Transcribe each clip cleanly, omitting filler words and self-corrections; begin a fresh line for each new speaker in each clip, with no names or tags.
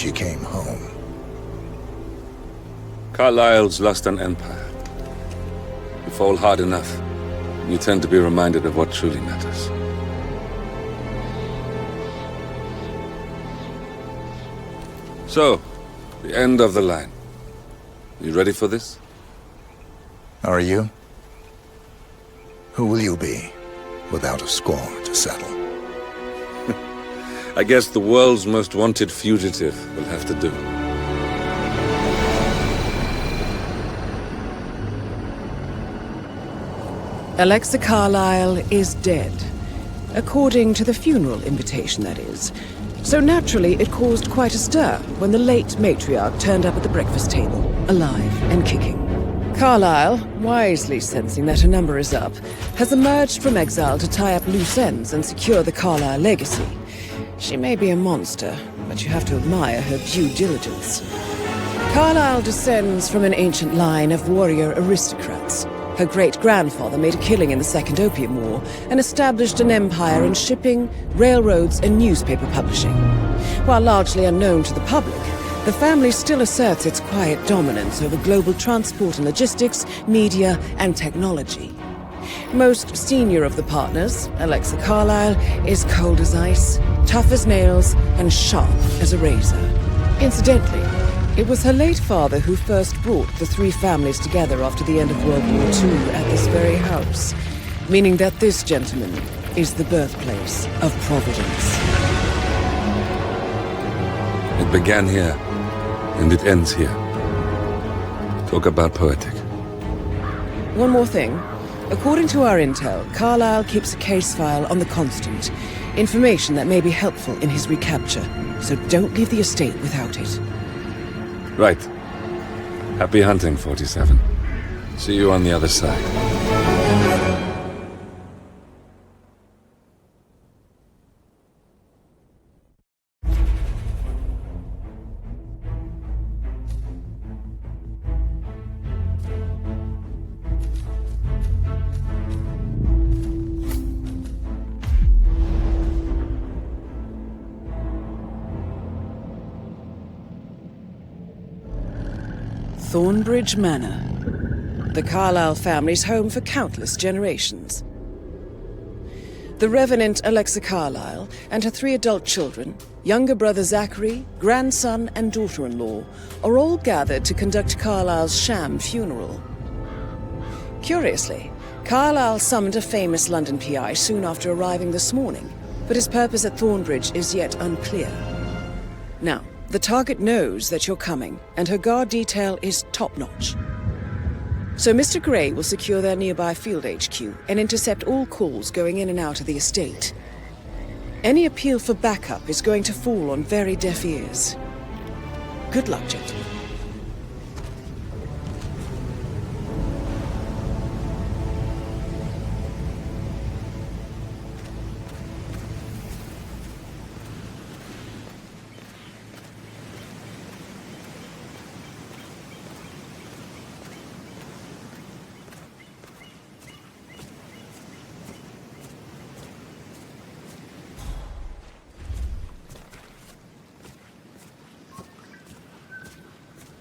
she came home.
Carlyle's lost an empire. You fall hard enough, you tend to be reminded of what truly matters. So, the end of the line. You ready for this?
Are you? Who will you be, without a score to settle?
I guess the world's most wanted fugitive will have to do.
Alexa Carlyle is dead. According to the funeral invitation, that is. So naturally, it caused quite a stir when the late matriarch turned up at the breakfast table, alive and kicking. Carlyle, wisely sensing that her number is up, has emerged from exile to tie up loose ends and secure the Carlyle legacy. She may be a monster, but you have to admire her due diligence. Carlyle descends from an ancient line of warrior aristocrats. Her great-grandfather made a killing in the Second Opium War and established an empire in shipping, railroads, and newspaper publishing. While largely unknown to the public, the family still asserts its quiet dominance over global transport and logistics, media, and technology. Most senior of the partners, Alexa Carlyle, is cold as ice, tough as nails, and sharp as a razor. Incidentally, it was her late father who first brought the three families together after the end of World War II at this very house, meaning that this gentleman is the birthplace of Providence.
It began here, and it ends here. Talk about poetic.
One more thing. According to our intel, Carlyle keeps a case file on the Constant, information that may be helpful in his recapture, so don't leave the estate without it.
Right. Happy hunting, 47. See you on the other side.
Thornbridge Manor. The Carlyle family's home for countless generations. The Revenant Alexa Carlyle and her 3 adult children, younger brother Zachary, grandson and daughter-in-law, are all gathered to conduct Carlyle's sham funeral. Curiously, Carlyle summoned a famous London PI soon after arriving this morning, but his purpose at Thornbridge is yet unclear. Now, the target knows that you're coming, and her guard detail is top-notch. So Mr. Gray will secure their nearby field HQ and intercept all calls going in and out of the estate. Any appeal for backup is going to fall on very deaf ears. Good luck, gentlemen.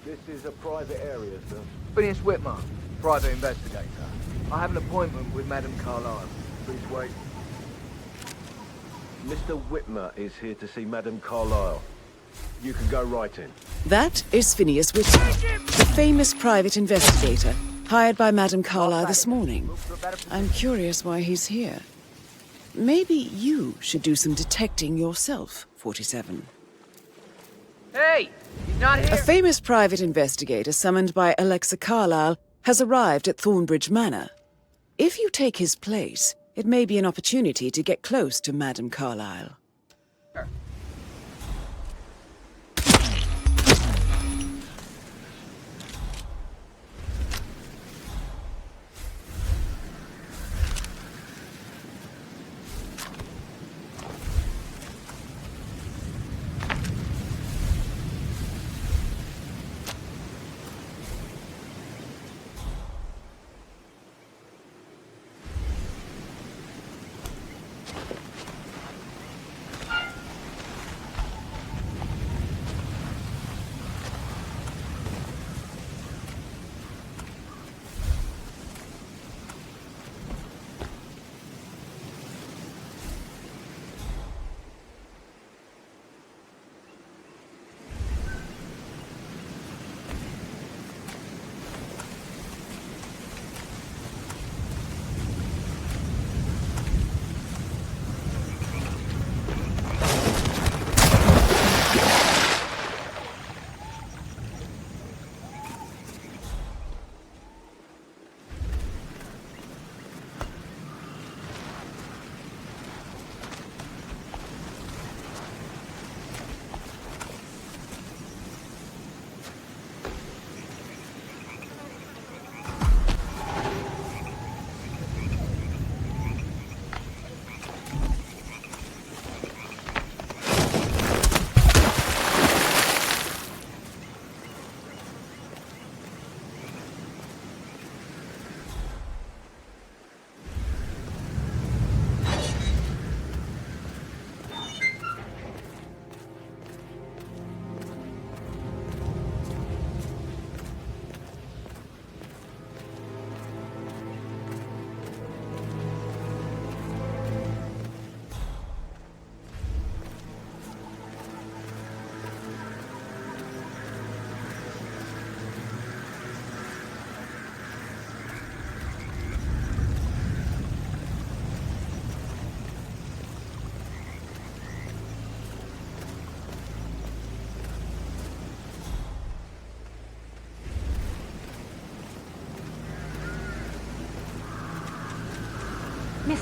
This is a private area, sir. Phineas Whitmer, private investigator. I have an appointment with Madame Carlyle. Please wait.
Mr. Whitmer is here to see Madame Carlyle. You can go right in.
That is Phineas Whitmer, the famous private investigator, hired by Madame Carlyle this morning. I'm curious why he's here. Maybe you should do some detecting yourself, 47.
Hey! He's not here!
A famous private investigator summoned by Alexa Carlyle has arrived at Thornbridge Manor. If you take his place, it may be an opportunity to get close to Madame Carlyle.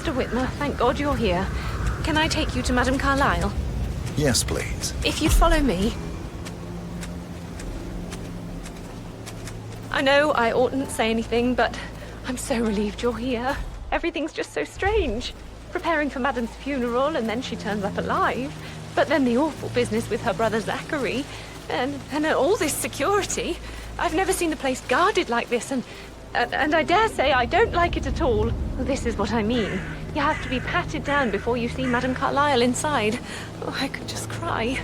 Mr. Whitmer, thank God you're here. Can I take you to Madame Carlyle?
Yes, please.
If you'd follow me. I know I oughtn't say anything, but I'm so relieved you're here. Everything's just so strange. Preparing for Madame's funeral, and then she turns up alive. But then the awful business with her brother Zachary, and all this security. I've never seen the place guarded like this, and I dare say I don't like it at all. This is what I mean. You have to be patted down before you see Madame Carlyle inside. Oh, I could just cry.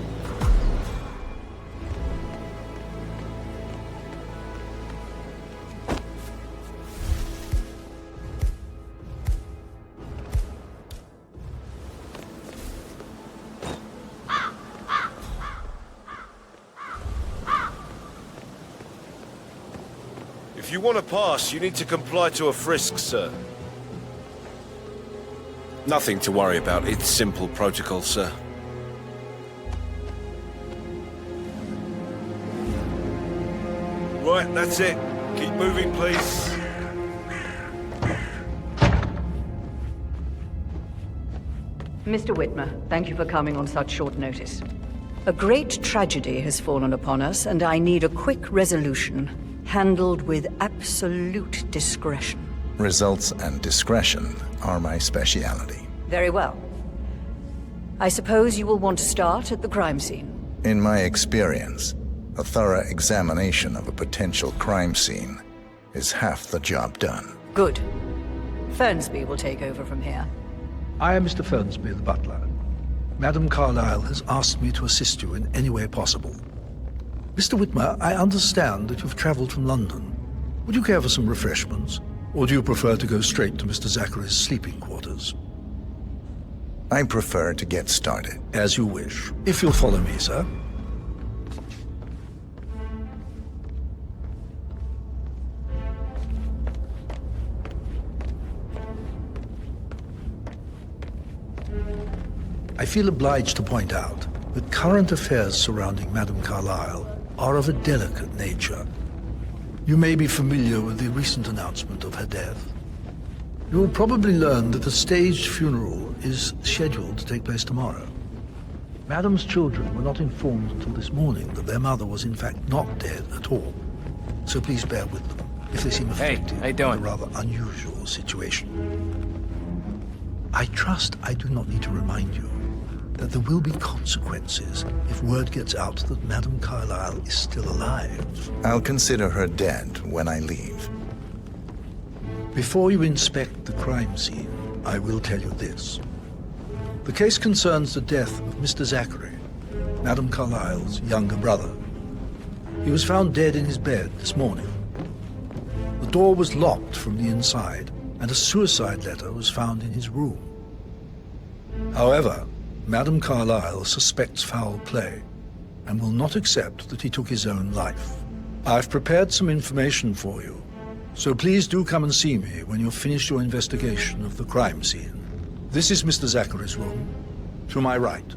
If you want to pass, you need to comply to a frisk, sir. Nothing to worry about. It's simple protocol, sir. Right, that's it. Keep moving, please.
Mr. Whitmer, thank you for coming on such short notice. A great tragedy has fallen upon us, and I need a quick resolution, handled with absolute discretion.
Results and discretion are my speciality.
Very well. I suppose you will want to start at the crime scene.
In my experience, a thorough examination of a potential crime scene is half the job done.
Good. Fernsby will take over from here.
I am Mr. Fernsby, the butler. Madame Carlyle has asked me to assist you in any way possible. Mr. Whitmer, I understand that you've traveled from London. Would you care for some refreshments? Or do you prefer to go straight to Mr. Zachary's sleeping quarters?
I prefer to get started.
As you wish. If you'll follow me, sir. I feel obliged to point out that current affairs surrounding Madame Carlyle are of a delicate nature. You may be familiar with the recent announcement of her death. You will probably learn that a staged funeral is scheduled to take place tomorrow. Madame's children were not informed until this morning that their mother was in fact not dead at all. So please bear with them if they seem affected by a rather unusual situation. I trust I do not need to remind you that there will be consequences if word gets out that Madame Carlyle is still alive.
I'll consider her dead when I leave.
Before you inspect the crime scene, I will tell you this. The case concerns the death of Mr. Zachary, Madame Carlyle's younger brother. He was found dead in his bed this morning. The door was locked from the inside, and a suicide letter was found in his room. However, Madame Carlyle suspects foul play and will not accept that he took his own life. I've prepared some information for you, so please do come and see me when you've finished your investigation of the crime scene. This is Mr. Zachary's room, to my right.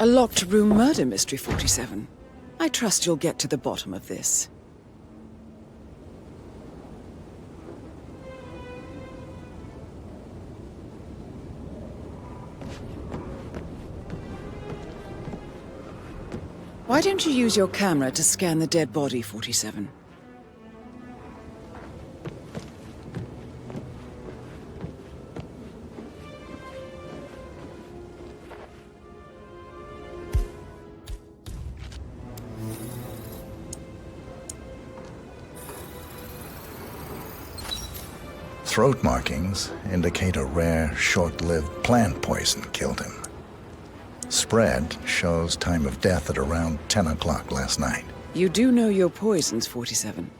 A locked room murder mystery, 47. I trust you'll get to the bottom of this. Why don't you use your camera to scan the dead body, 47?
Throat markings indicate a rare, short-lived plant poison killed him. Spread shows time of death at around 10 o'clock last night.
You do know your poisons, 47.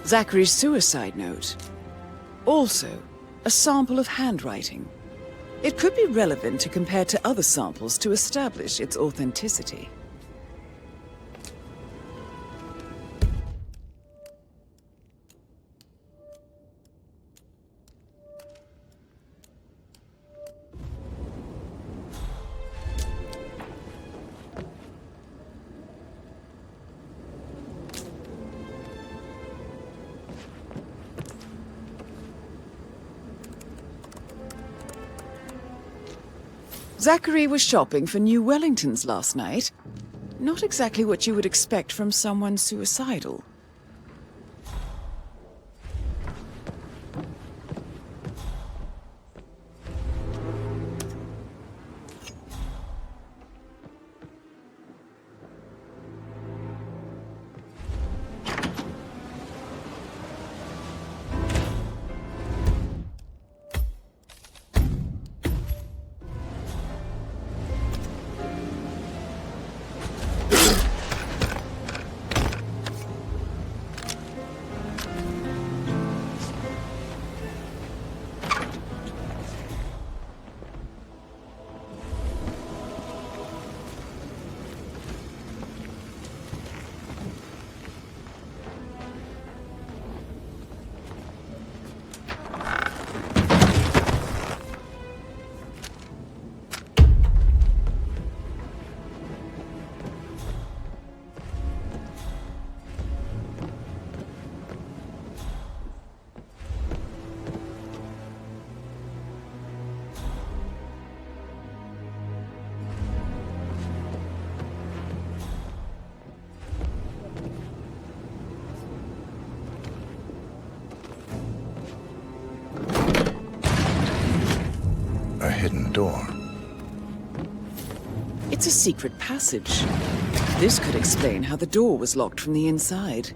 Zachary's suicide note. Also, a sample of handwriting. It could be relevant to compare to other samples to establish its authenticity. Zachary was shopping for new Wellingtons last night. Not exactly what you would expect from someone suicidal.
A hidden door.
It's a secret passage. This could explain how the door was locked from the inside.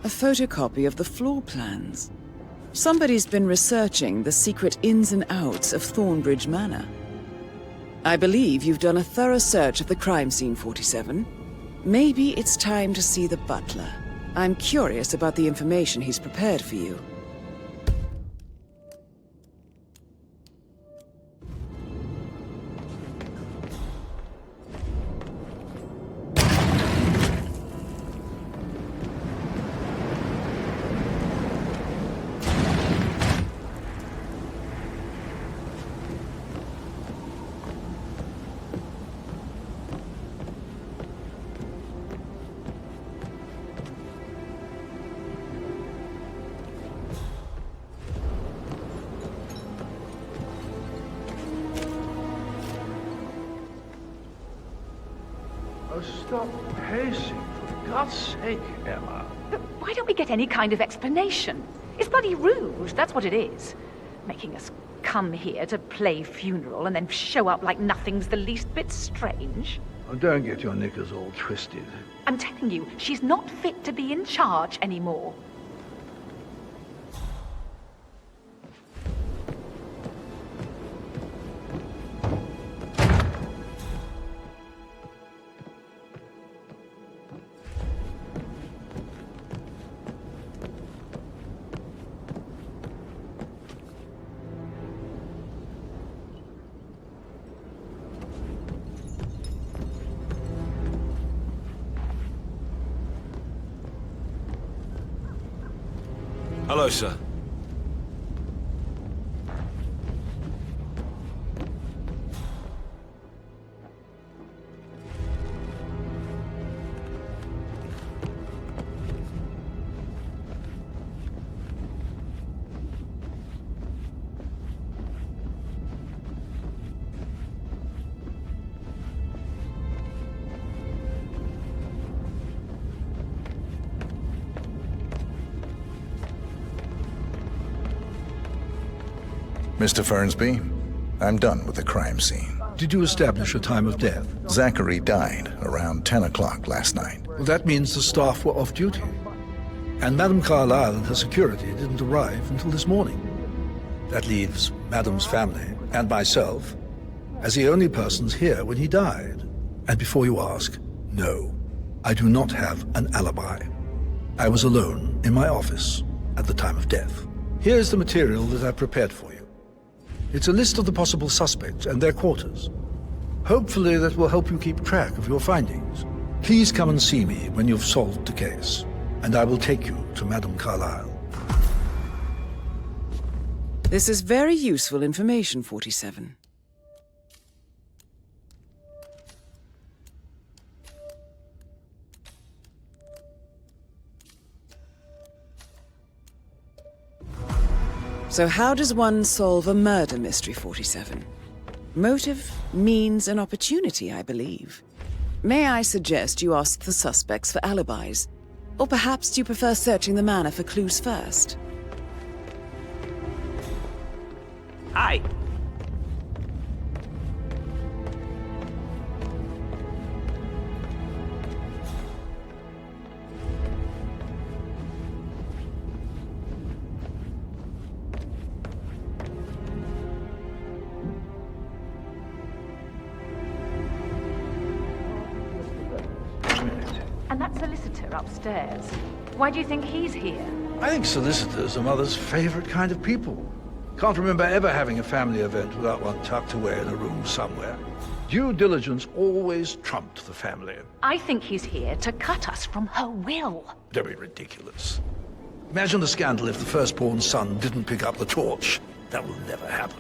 A photocopy of the floor plans. Somebody's been researching the secret ins and outs of Thornbridge Manor. I believe you've done a thorough search of the crime scene, 47. Maybe it's time to see the butler. I'm curious about the information he's prepared for you.
Oh, stop pacing, for God's sake, Emma.
But why don't we get any kind of explanation? It's bloody rude, that's what it is. Making us come here to play funeral and then show up like nothing's the least bit strange.
Oh, don't get your knickers all twisted.
I'm telling you, she's not fit to be in charge anymore.
Hello, sir.
Mr. Fernsby, I'm done with the crime scene.
Did you establish a time of death?
Zachary died around 10 o'clock last night.
Well, that means the staff were off duty. And Madame Carlyle and her security didn't arrive until this morning. That leaves Madame's family and myself as the only persons here when he died. And before you ask, no, I do not have an alibi. I was alone in my office at the time of death. Here's the material that I've prepared for you. It's a list of the possible suspects and their quarters. Hopefully that will help you keep track of your findings. Please come and see me when you've solved the case, and I will take you to Madame Carlyle.
This is very useful information, 47. So how does one solve a murder mystery, 47? Motive, means, and opportunity, I believe. May I suggest you ask the suspects for alibis? Or perhaps do you prefer searching the manor for clues first?
Hi.
And that solicitor upstairs, why do you think he's here?
I think solicitors are Mother's favorite kind of people. Can't remember ever having a family event without one tucked away in a room somewhere. Due diligence always trumped the family.
I think he's here to cut us from her will.
Very ridiculous. Imagine the scandal if the firstborn son didn't pick up the torch. That will never happen.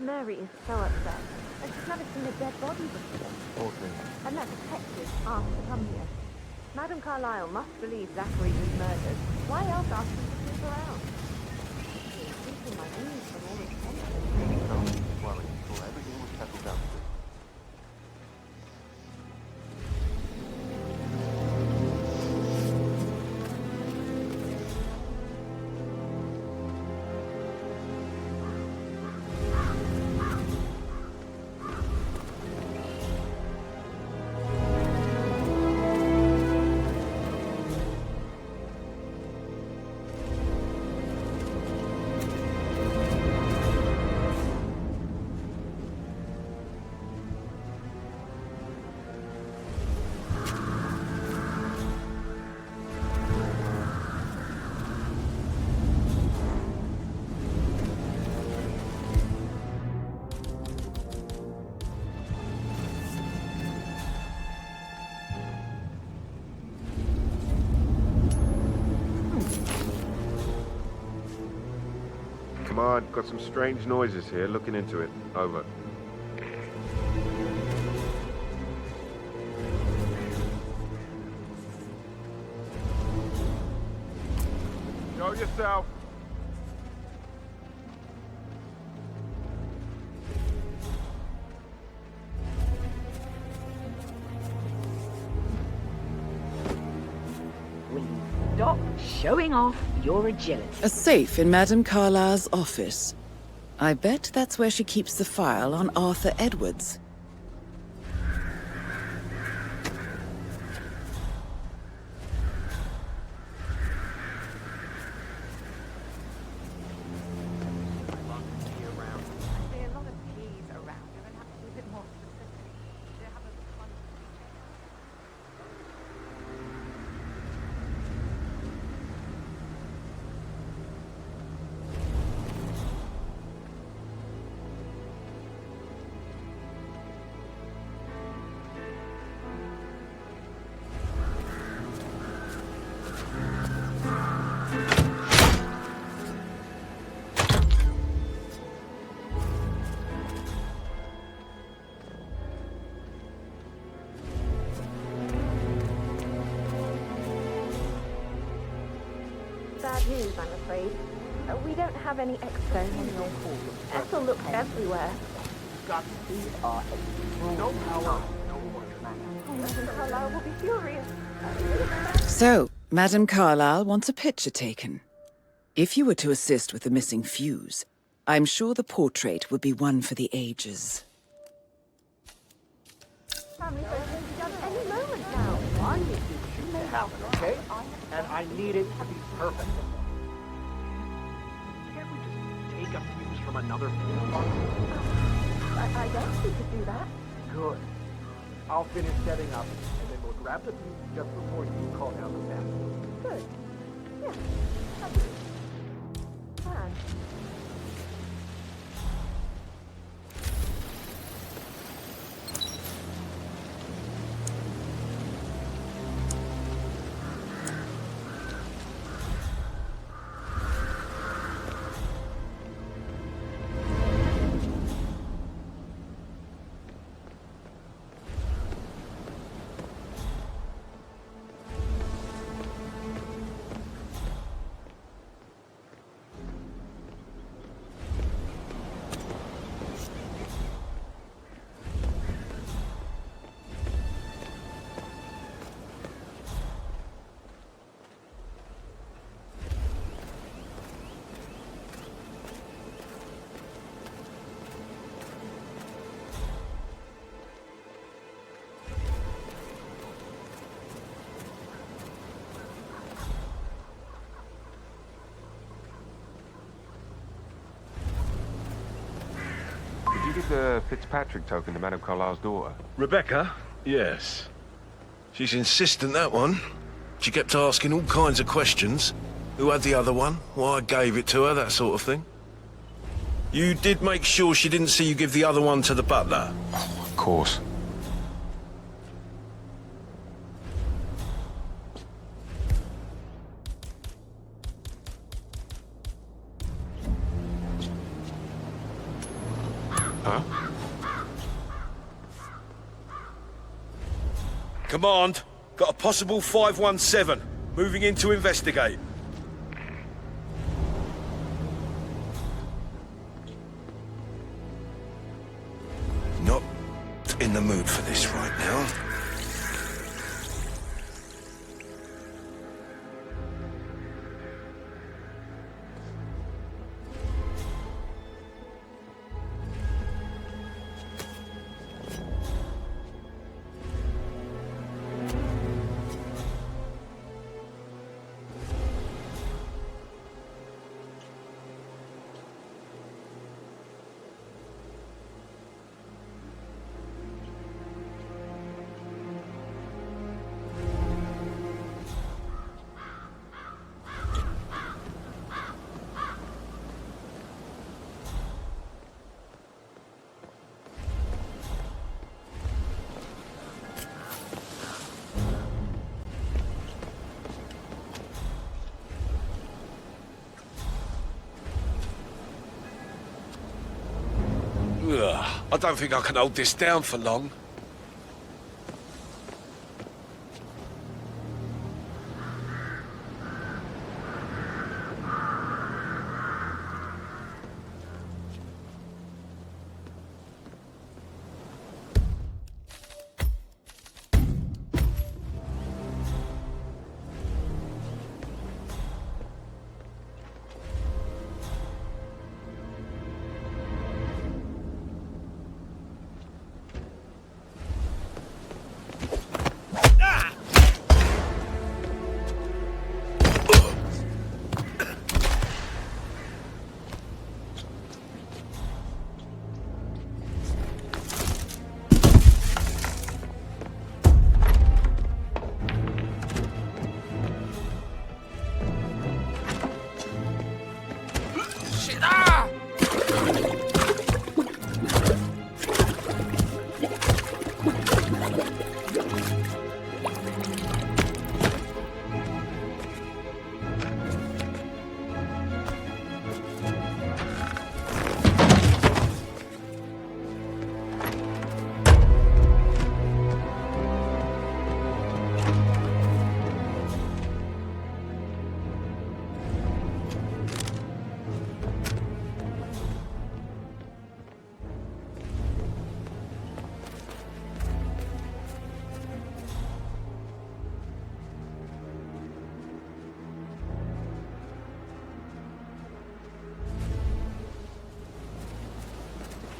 Mary is so upset, and she's never seen a dead body before. And that detective asked to come here. Madame Carlyle must believe Zachary was murdered. Why else ask him to sleep around? Sleeping my knees from all this tension.
Don't worry until everything was settled down.
Command, got some strange noises here. Looking into it. Over. Show yourself.
Will you stop showing off your agility?
A safe in Madame Carlyle's office. I bet that's where she keeps the file on Arthur Edwards.
Bad news, I'm afraid. We don't have any external calls. Ethel looks everywhere.
These are no power, no order.
Madame Carlyle will be furious.
So, Madame Carlyle wants a picture taken. If you were to assist with the missing fuse, I'm sure the portrait would be one for the ages.
Family photos can be done any moment now.
I need you to shoot to happen, okay? And I need it to be perfect. Can't we just take a fuse from another fuse box?
I guess we could do that.
Good. I'll finish setting up, and then we'll grab the fuse just before you call down the staff.
Good. Yeah. That's a good plan.
Did you give the Fitzpatrick token to Madame Carlyle's daughter?
Rebecca? Yes. She's insistent, that one. She kept asking all kinds of questions. Who had the other one? Why I gave it to her, that sort of thing. You did make sure she didn't see you give the other one to the butler?
Of course. Huh?
Command, got a possible 517. Moving in to investigate. Not in the mood for this right now. I don't think I can hold this down for long.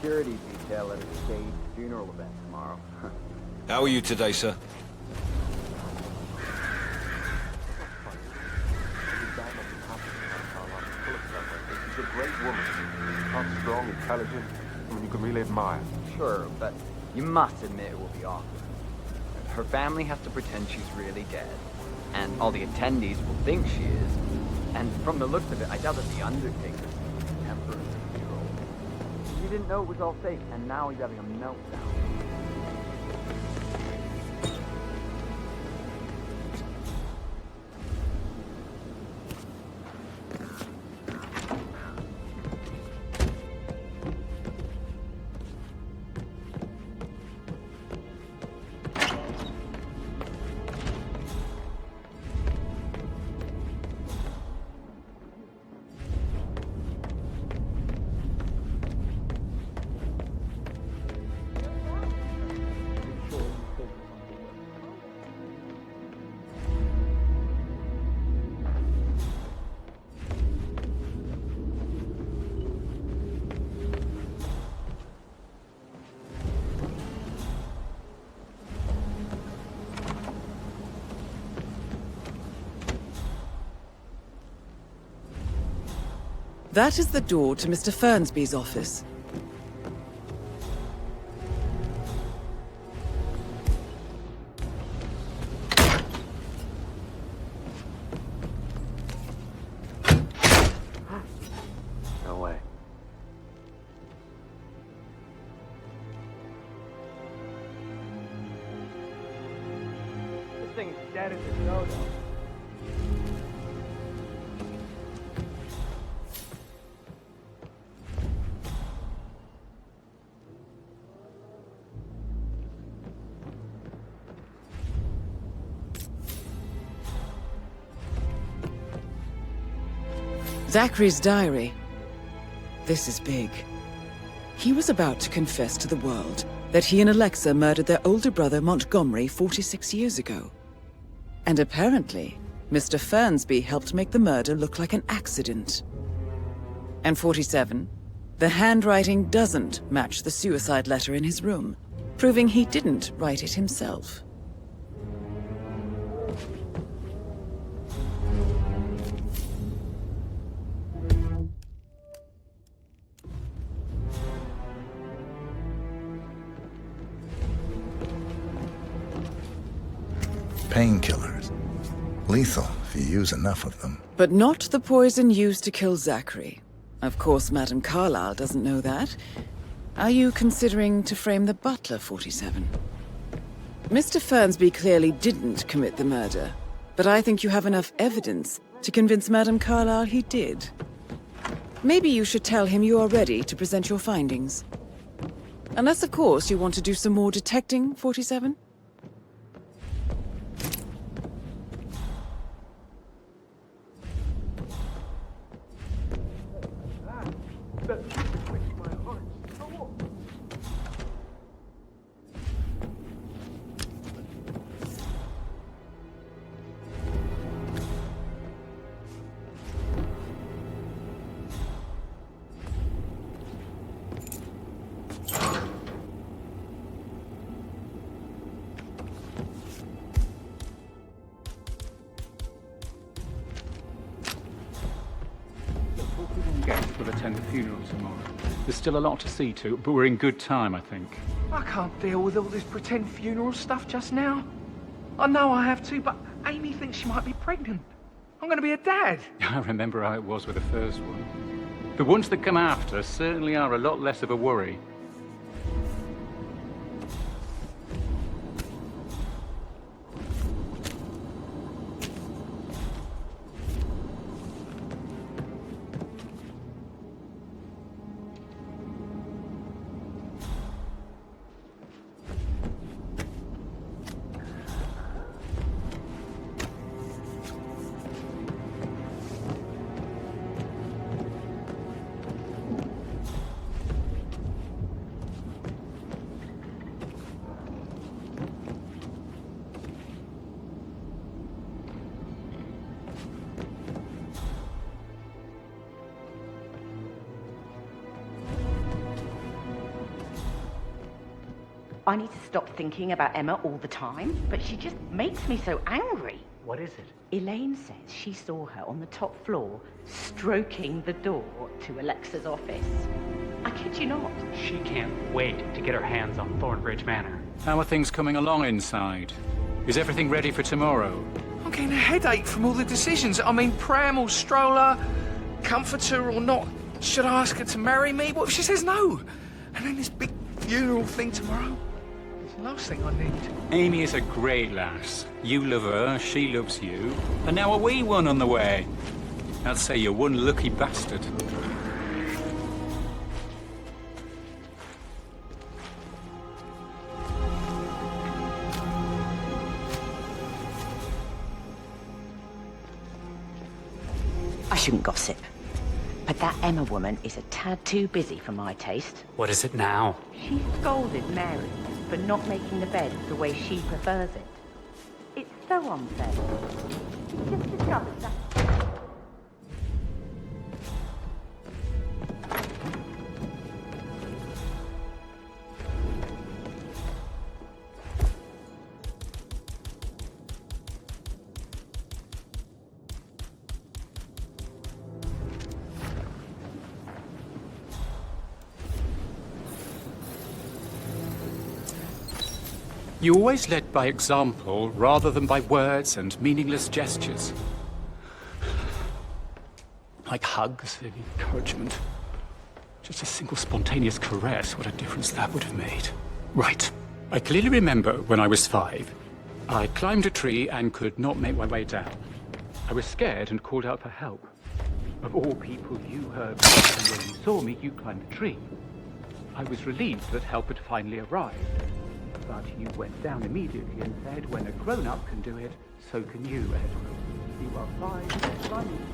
Security detail at a staged funeral event tomorrow.
How are you today, sir?
She's a great woman. Tough, strong, intelligent, woman you can really admire.
Sure, but you must admit it will be awkward. Her family has to pretend she's really dead, and all the attendees will think she is. And from the looks of it, I doubt that the Undertaker's temporary funeral. He didn't know it was all fake, and now he's having a meltdown.
That is the door to Mr. Fernsby's office.
No way. This thing's dead as a dodo.
Zachary's diary. This is big. He was about to confess to the world that he and Alexa murdered their older brother Montgomery 46 years ago. And apparently, Mr. Fernsby helped make the murder look like an accident. And 47, the handwriting doesn't match the suicide letter in his room, proving he didn't write it himself.
Painkillers. Lethal if you use enough of them.
But not the poison used to kill Zachary. Of course, Madame Carlyle doesn't know that. Are you considering to frame the butler, 47? Mr. Fernsby clearly didn't commit the murder, but I think you have enough evidence to convince Madame Carlyle he did. Maybe you should tell him you are ready to present your findings. Unless, of course, you want to do some more detecting, 47?
We'll attend the funeral tomorrow. There's still a lot to see to, but we're in good time, I think.
I can't deal with all this pretend funeral stuff just now. I know I have to, but Amy thinks she might be pregnant. I'm going to be a dad.
I remember how it was with the first one. The ones that come after certainly are a lot less of a worry.
I need to stop thinking about Emma all the time, but she just makes me so angry.
What is it?
Elaine says she saw her on the top floor, stroking the door to Alexa's office. I kid you not.
She can't wait to get her hands on Thornbridge Manor.
How are things coming along inside? Is everything ready for tomorrow?
I'm getting a headache from all the decisions. I mean, pram or stroller, comforter or not. Should I ask her to marry me? What if she says no? And then this big funeral thing tomorrow? It's the last thing I need.
Amy is a great lass. You love her, she loves you. And now a wee one on the way. I'd say you're one lucky bastard.
I shouldn't gossip, but that Emma woman is a tad too busy for my taste.
What is it now?
She scolded Mary for not making the bed the way she prefers it. It's so unfair. She just discovered that.
You always led by example rather than by words and meaningless gestures. Like hugs and encouragement. Just a single spontaneous caress, what a difference that would have made. Right. I clearly remember when I was 5. I climbed a tree and could not make my way down. I was scared and called out for help. Of all people, you heard me, and when you saw me, you climbed the tree. I was relieved that help had finally arrived. But you went down immediately and said, when a grown-up can do it, so can you, Edward. You are 5, running.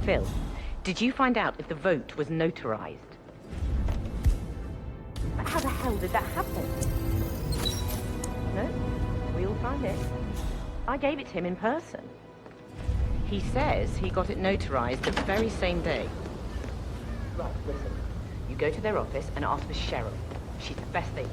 Phil, did you find out if the vote was notarized? But how the hell did that happen? No, we'll find it. I gave it to him in person. He says he got it notarized the very same day. Right, listen. You go to their office and ask for Cheryl. She's the best thing.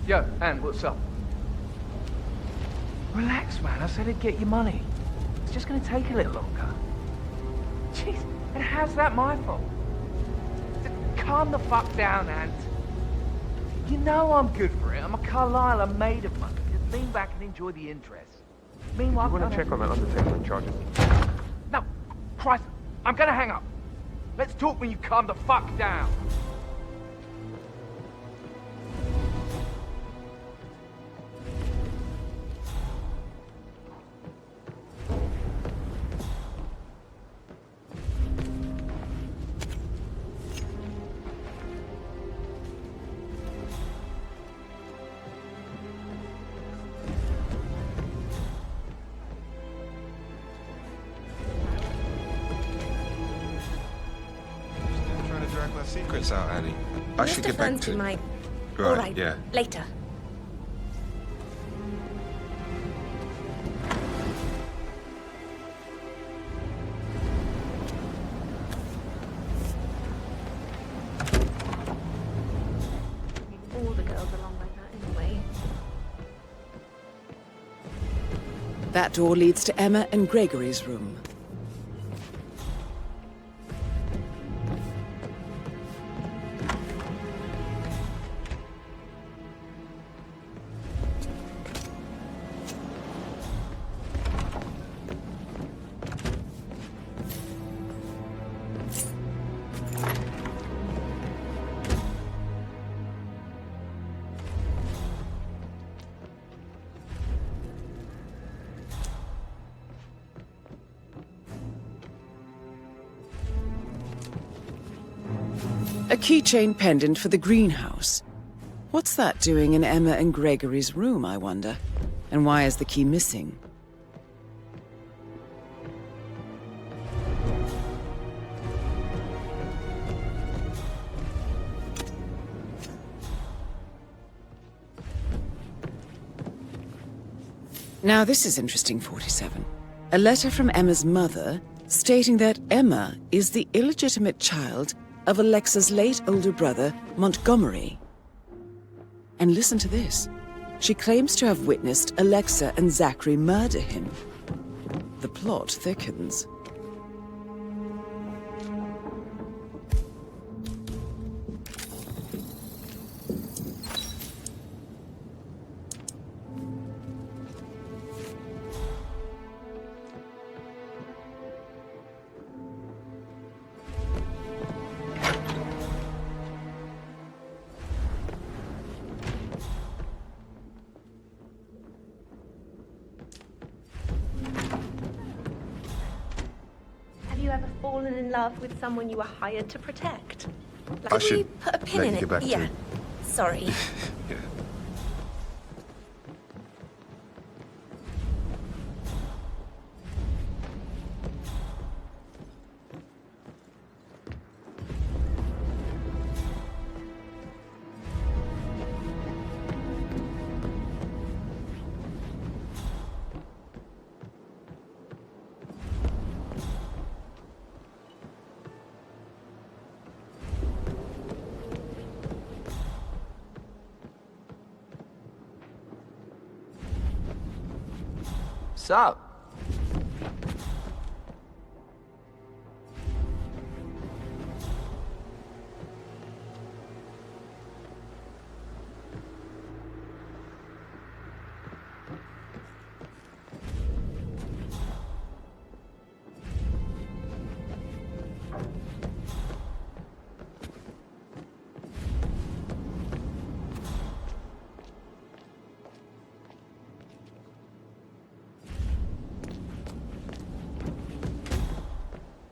Yo, Anne, what's up? Relax, man. I said I'd get you money. It's just gonna take a little longer. Jeez, and how's that my fault? Calm the fuck down, Ant. You know I'm good for it. I'm a Carlisle. I'm made of money. Just lean back and enjoy the interest. Meanwhile,
You want to check on that undertaking charges?
No, Christ, I'm gonna hang up. Let's talk when you calm the fuck down.
Secrets out, Annie. I should get back to
my...
Right,
All right,
yeah.
later.
All the girls along like that anyway.
That door leads to Emma and Gregory's room. A keychain pendant for the greenhouse. What's that doing in Emma and Gregory's room, I wonder? And why is the key missing? Now this is interesting, 47. A letter from Emma's mother stating that Emma is the illegitimate child of Alexa's late older brother, Montgomery. And listen to this. She claims to have witnessed Alexa and Zachary murder him. The plot thickens.
Have you ever fallen in love with someone you were hired to protect? Like,
I
could we
should
put a pin
let
in
you
it?
get back to
Yeah.
it.
Sorry.
Yeah.
Sup?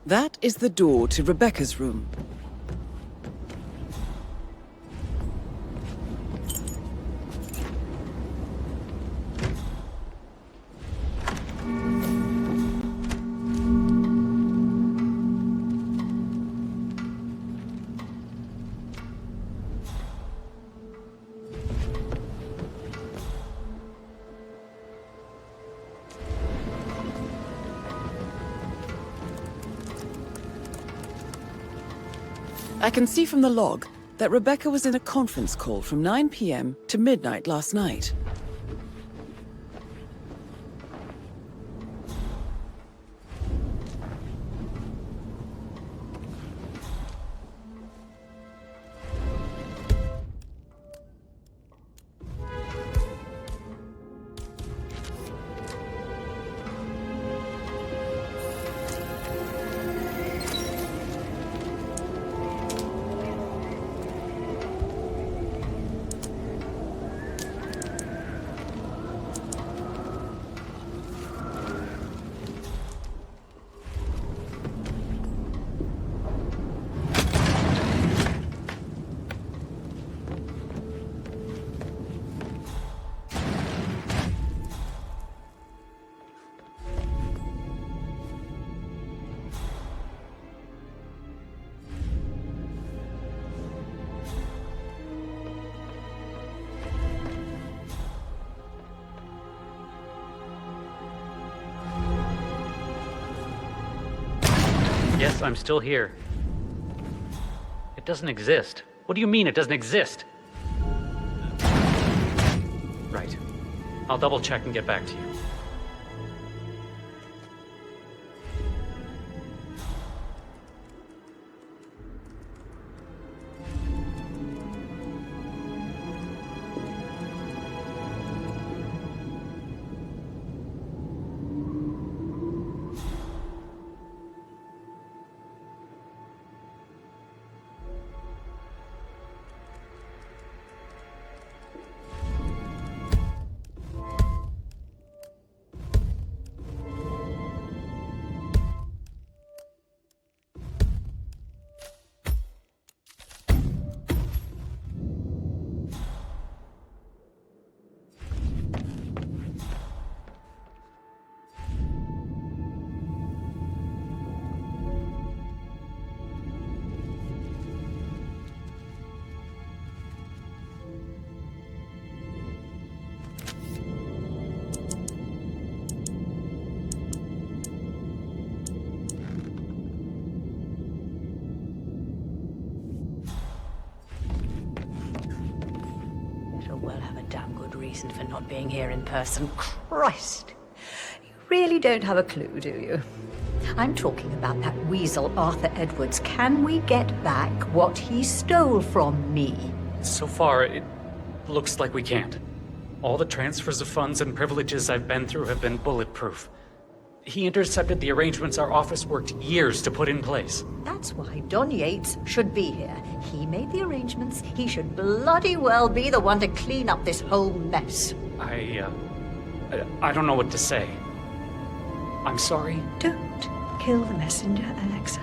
That is the door to Rebecca's room. I can see from the log that Rebecca was in a conference call from 9 p.m. to midnight last night.
Yes, I'm still here. It doesn't exist. What do you mean it doesn't exist? Right. I'll double check and get back to you.
Well have a damn good reason for not being here in person. Christ! You really don't have a clue, do you? I'm talking about that weasel Arthur Edwards. Can we get back what he stole from me?
So far, it looks like we can't. All the transfers of funds and privileges I've been through have been bulletproof. He intercepted the arrangements our office worked years to put in place.
That's why Don Yates should be here. He made the arrangements. He should bloody well be the one to clean up this whole mess.
I don't know what to say. I'm sorry.
Don't kill the messenger, Alexa.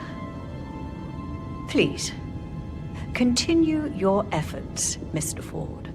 Please, continue your efforts, Mr. Ford.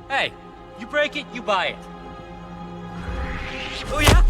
Hey, you break it, you buy it. Oh yeah?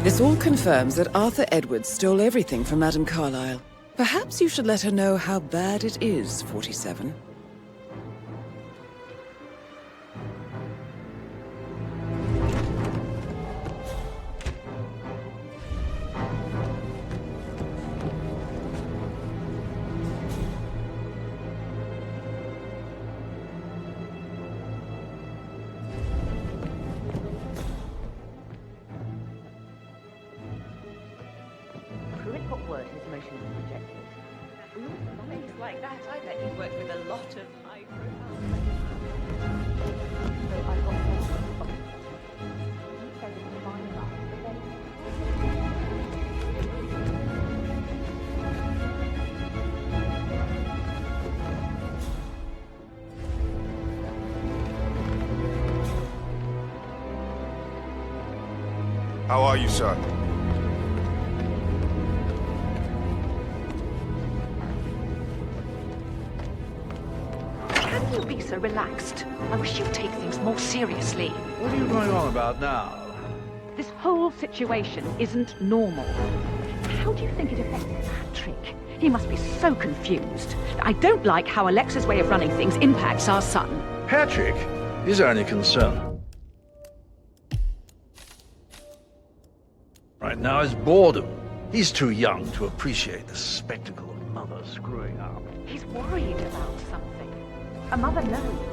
This all confirms that Arthur Edwards stole everything from Madame Carlyle. Perhaps you should let her know how bad it is, 47.
What word his motion was projected?
Things like that, I bet you've worked with a lot of high-profile.
So I got one. You said it was fine enough, but then...
How are you, sir?
Can you be so relaxed? I wish you'd take things more seriously.
What are you going on about now?
This whole situation isn't normal. How do you think it affects Patrick? He must be so confused. I don't like how Alexa's way of running things impacts our son.
Patrick? Is there any concern? Right now is boredom. He's too young to appreciate the spectacle of mother screwing up.
He's worried about something. A mother knows.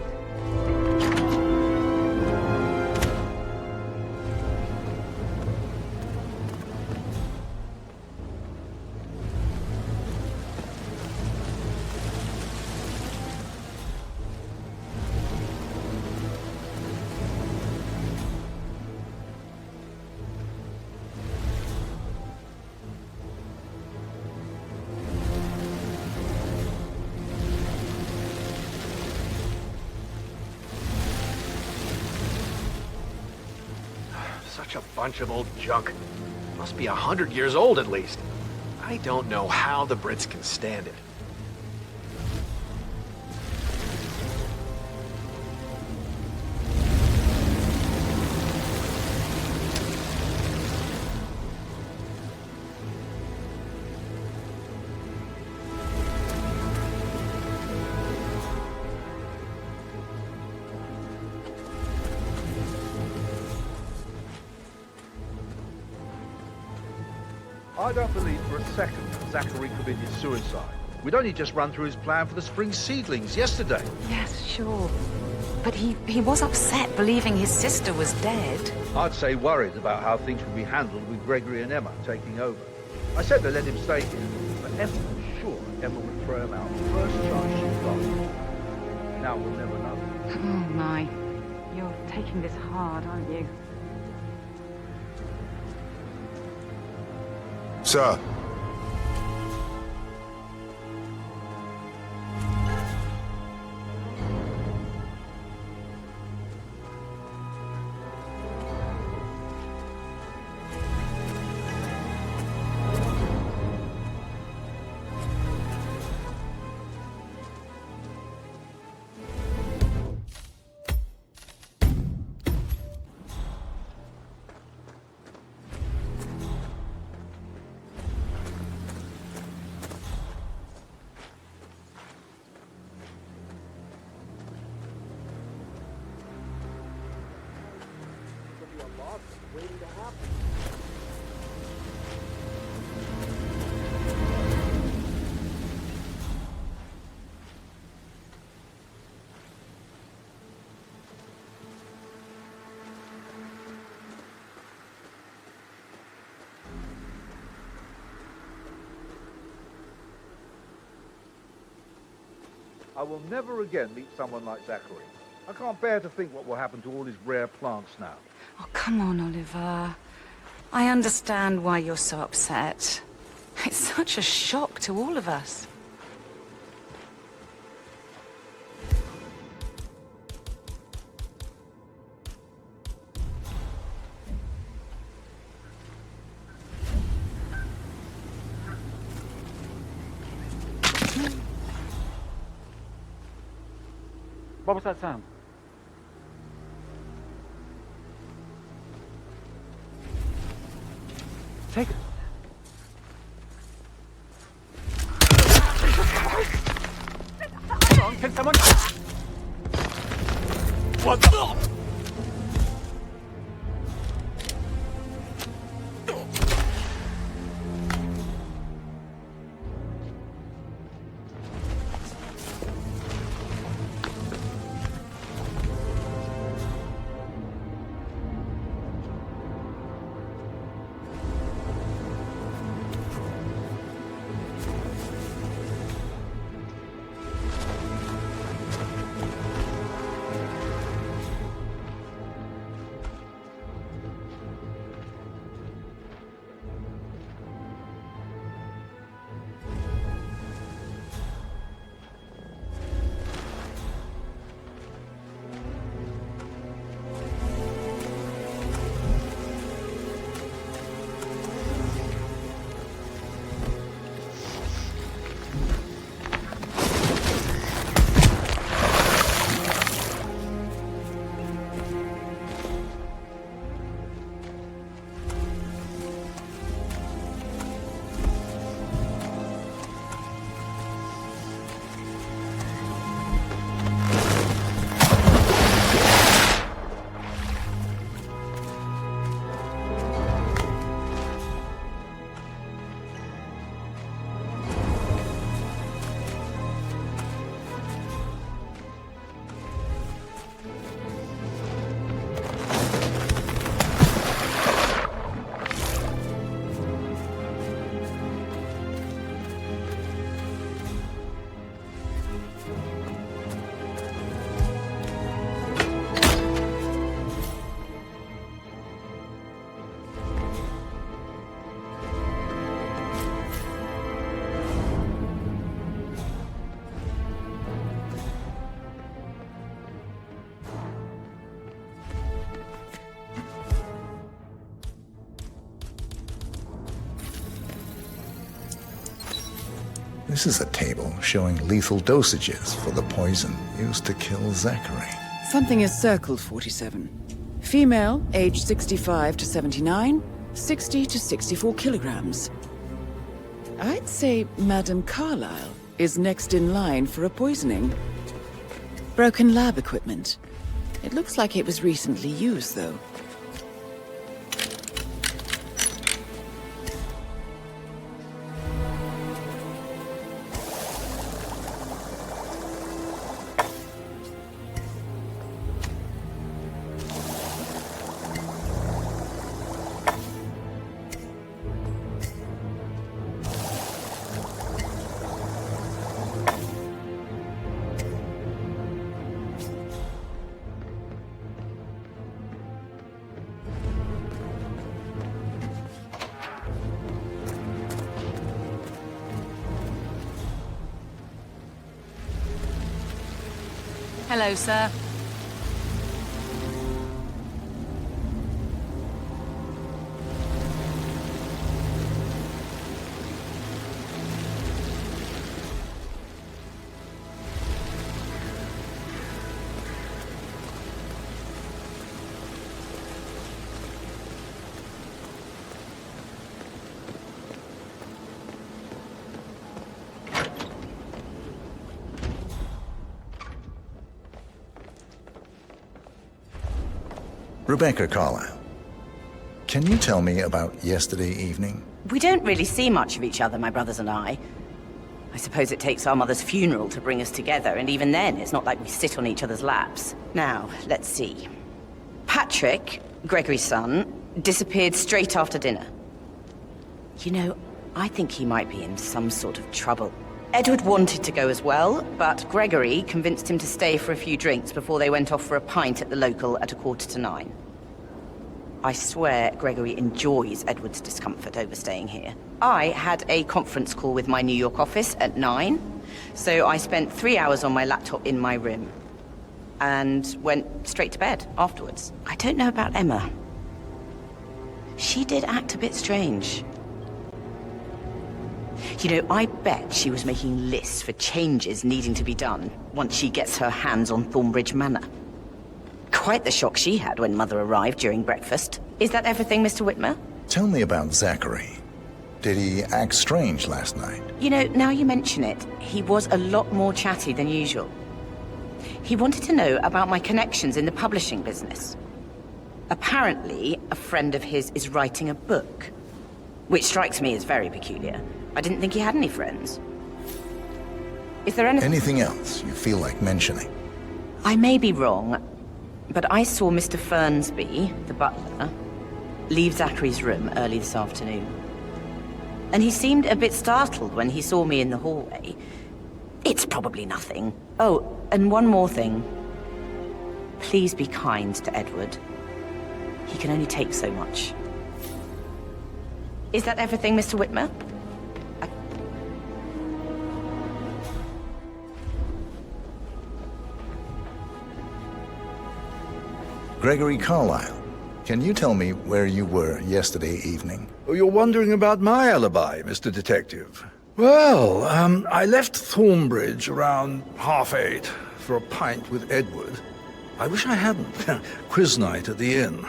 Such a bunch of old junk. Must be 100 years old at least. I don't know how the Brits can stand it.
I don't believe for a second Zachary committed suicide. We'd only just run through his plan for the spring seedlings yesterday.
Yes, sure. But he was upset believing his sister was dead.
I'd say worried about how things would be handled with Gregory and Emma taking over. I said to let him stay here, but Emma was sure Emma would throw him out the first chance she got. Now we'll never know.
Oh my. You're taking this hard, aren't you?
Sir.
I will never again meet someone like Zachary. I can't bear to think what will happen to all his rare plants now.
Oh, come on, Oliver. I understand why you're so upset. It's such a shock to all of us.
What was that sound?
Take it. Can someone... What the...
This is a table showing lethal dosages for the poison used to kill Zachary.
Something is circled, 47. Female, age 65 to 79, 60 to 64 kilograms. I'd say Madame Carlyle is next in line for a poisoning. Broken lab equipment. It looks like it was recently used, though.
Hello, sir.
Rebecca Carlyle, can you tell me about yesterday evening?
We don't really see much of each other, my brothers and I. I suppose it takes our mother's funeral to bring us together, and even then, it's not like we sit on each other's laps. Now, let's see. Patrick, Gregory's son, disappeared straight after dinner. You know, I think he might be in some sort of trouble. Edward wanted to go as well, but Gregory convinced him to stay for a few drinks before they went off for a pint at the local at 9:15. I swear Gregory enjoys Edward's discomfort over staying here. I had a conference call with my New York office at 9, so I spent 3 hours on my laptop in my room and went straight to bed afterwards. I don't know about Emma. She did act a bit strange. You know, I bet she was making lists for changes needing to be done once she gets her hands on Thornbridge Manor. Quite the shock she had when Mother arrived during breakfast. Is that everything, Mr. Whitmer?
Tell me about Zachary. Did he act strange last night?
You know, now you mention it, he was a lot more chatty than usual. He wanted to know about my connections in the publishing business. Apparently, a friend of his is writing a book, which strikes me as very peculiar. I didn't think he had any friends. Is there
anything else you feel like mentioning?
I may be wrong, but I saw Mr. Fernsby, the butler, leave Zachary's room early this afternoon. And he seemed a bit startled when he saw me in the hallway. It's probably nothing. Oh, and one more thing. Please be kind to Edward. He can only take so much. Is that everything, Mr. Whitmer?
Gregory Carlyle, can you tell me where you were yesterday evening?
Oh, you're wondering about my alibi, Mr. Detective. Well, I left Thornbridge around 8:30 for a pint with Edward. I wish I hadn't. Quiz night at the inn.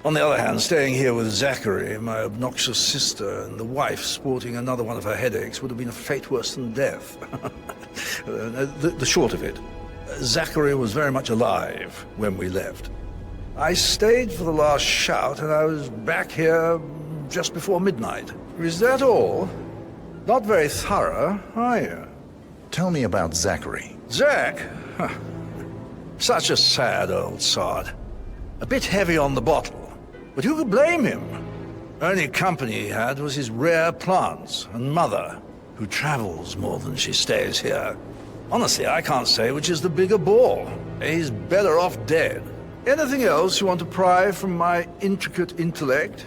On the other hand, staying here with Zachary, my obnoxious sister, and the wife sporting another one of her headaches would have been a fate worse than death. The short of it, Zachary was very much alive when we left. I stayed for the last shout, and I was back here just before midnight. Is that all? Not very thorough, are you?
Tell me about Zachary.
Zach? Huh. Such a sad old sod. A bit heavy on the bottle, but who could blame him? Only company he had was his rare plants and mother, who travels more than she stays here. Honestly, I can't say which is the bigger bore. He's better off dead. Anything else you want to pry from my intricate intellect?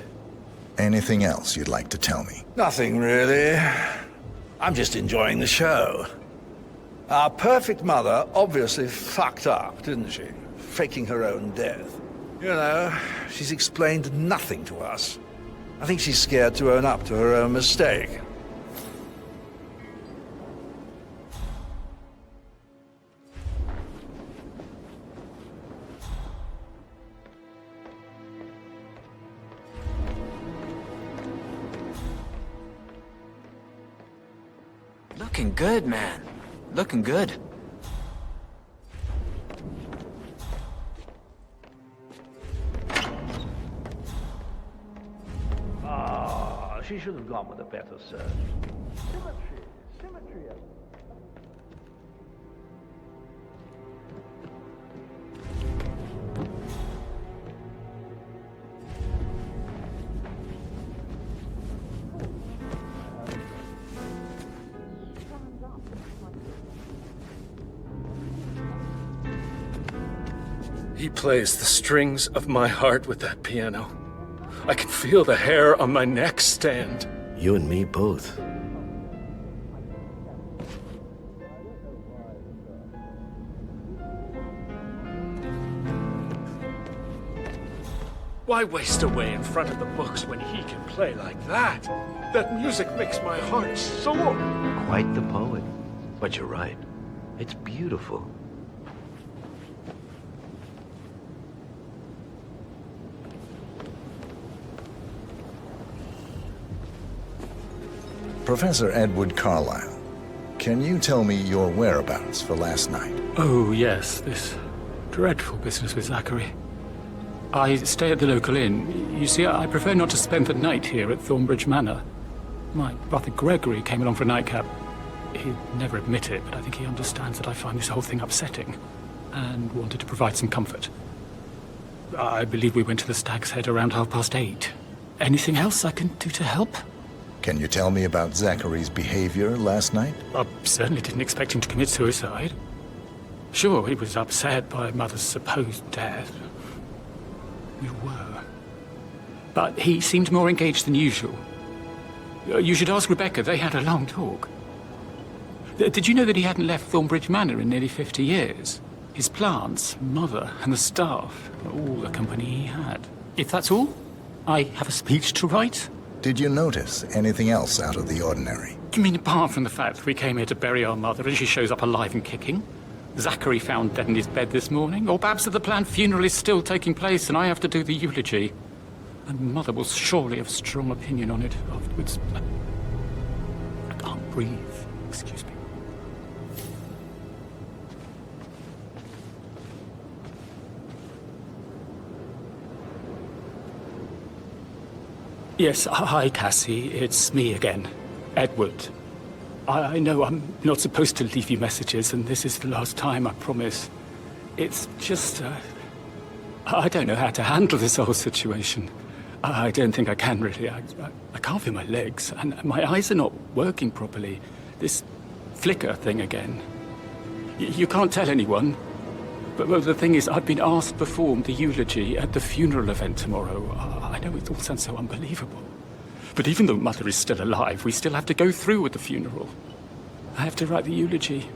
Anything else you'd like to tell me?
Nothing, really. I'm just enjoying the show. Our perfect mother obviously fucked up, didn't she? Faking her own death. You know, she's explained nothing to us. I think she's scared to own up to her own mistake.
Looking good, man. Looking good.
Ah, she should have gone with a better search. Symmetry.
He plays the strings of my heart with that piano. I can feel the hair on my neck stand.
You and me both.
Why waste away in front of the books when he can play like that? That music makes my heart soar.
Quite the poet. But you're right. It's beautiful.
Professor Edward Carlyle, can you tell me your whereabouts for last night?
Oh, yes, this dreadful business with Zachary. I stay at the local inn. You see, I prefer not to spend the night here at Thornbridge Manor. My brother Gregory came along for a nightcap. He'd never admit it, but I think he understands that I find this whole thing upsetting, and wanted to provide some comfort. I believe we went to the Stag's Head around 8:30. Anything else I can do to help?
Can you tell me about Zachary's behavior last night?
I certainly didn't expect him to commit suicide. Sure, he was upset by Mother's supposed death. We were. But he seemed more engaged than usual. You should ask Rebecca. They had a long talk. Did you know that he hadn't left Thornbridge Manor in nearly 50 years? His plants, Mother, and the staff, all the company he had. If that's all, I have a speech to write.
Did you notice anything else out of the ordinary?
You mean apart from the fact that we came here to bury our mother and she shows up alive and kicking? Zachary found dead in his bed this morning? Or perhaps that the planned funeral is still taking place and I have to do the eulogy? And Mother will surely have strong opinion on it afterwards. I can't breathe. Excuse me. Yes, hi, Cassie. It's me again. Edward. I know I'm not supposed to leave you messages, and this is the last time, I promise. It's just, I don't know how to handle this whole situation. I don't think I can, really. I can't feel my legs, and my eyes are not working properly. This flicker thing again. You can't tell anyone, but well, the thing is, I've been asked to perform the eulogy at the funeral event tomorrow. I know it all sounds so unbelievable. But even though Mother is still alive, we still have to go through with the funeral. I have to write the eulogy.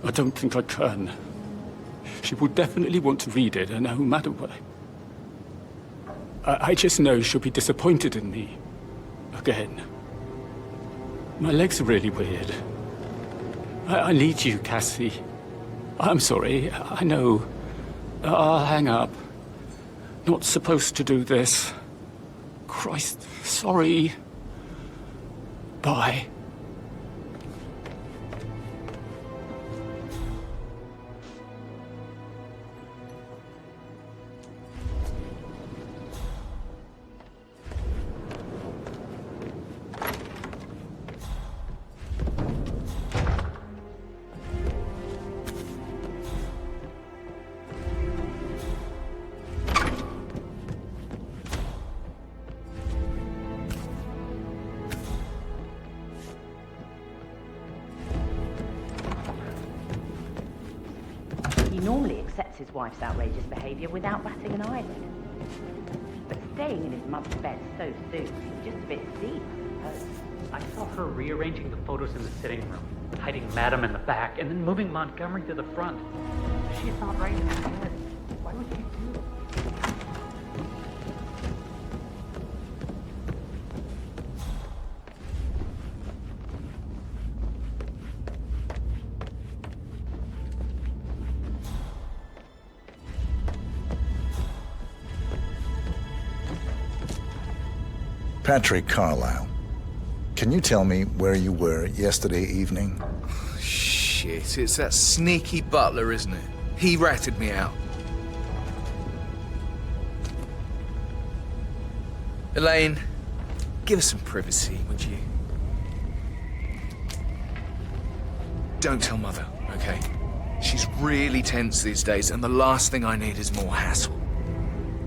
I don't think I can. She will definitely want to read it, and no matter what. I just know she'll be disappointed in me. Again. My legs are really weird. I need you, Cassie. I'm sorry, I know. I'll hang up. Not supposed to do this. Christ, sorry. Bye.
He normally accepts his wife's outrageous behavior without batting an eyelid. But staying in his mother's bed so soon is just a bit steep, I suppose.
I saw her rearranging the photos in the sitting room, hiding Madam in the back, and then moving Montgomery to the front. She's not right in her head. Why would she do it?
Patrick Carlisle, can you tell me where you were yesterday evening?
Shit, it's that sneaky butler, isn't it? He ratted me out. Elaine, give us some privacy, would you? Don't tell Mother, okay? She's really tense these days, and the last thing I need is more hassle.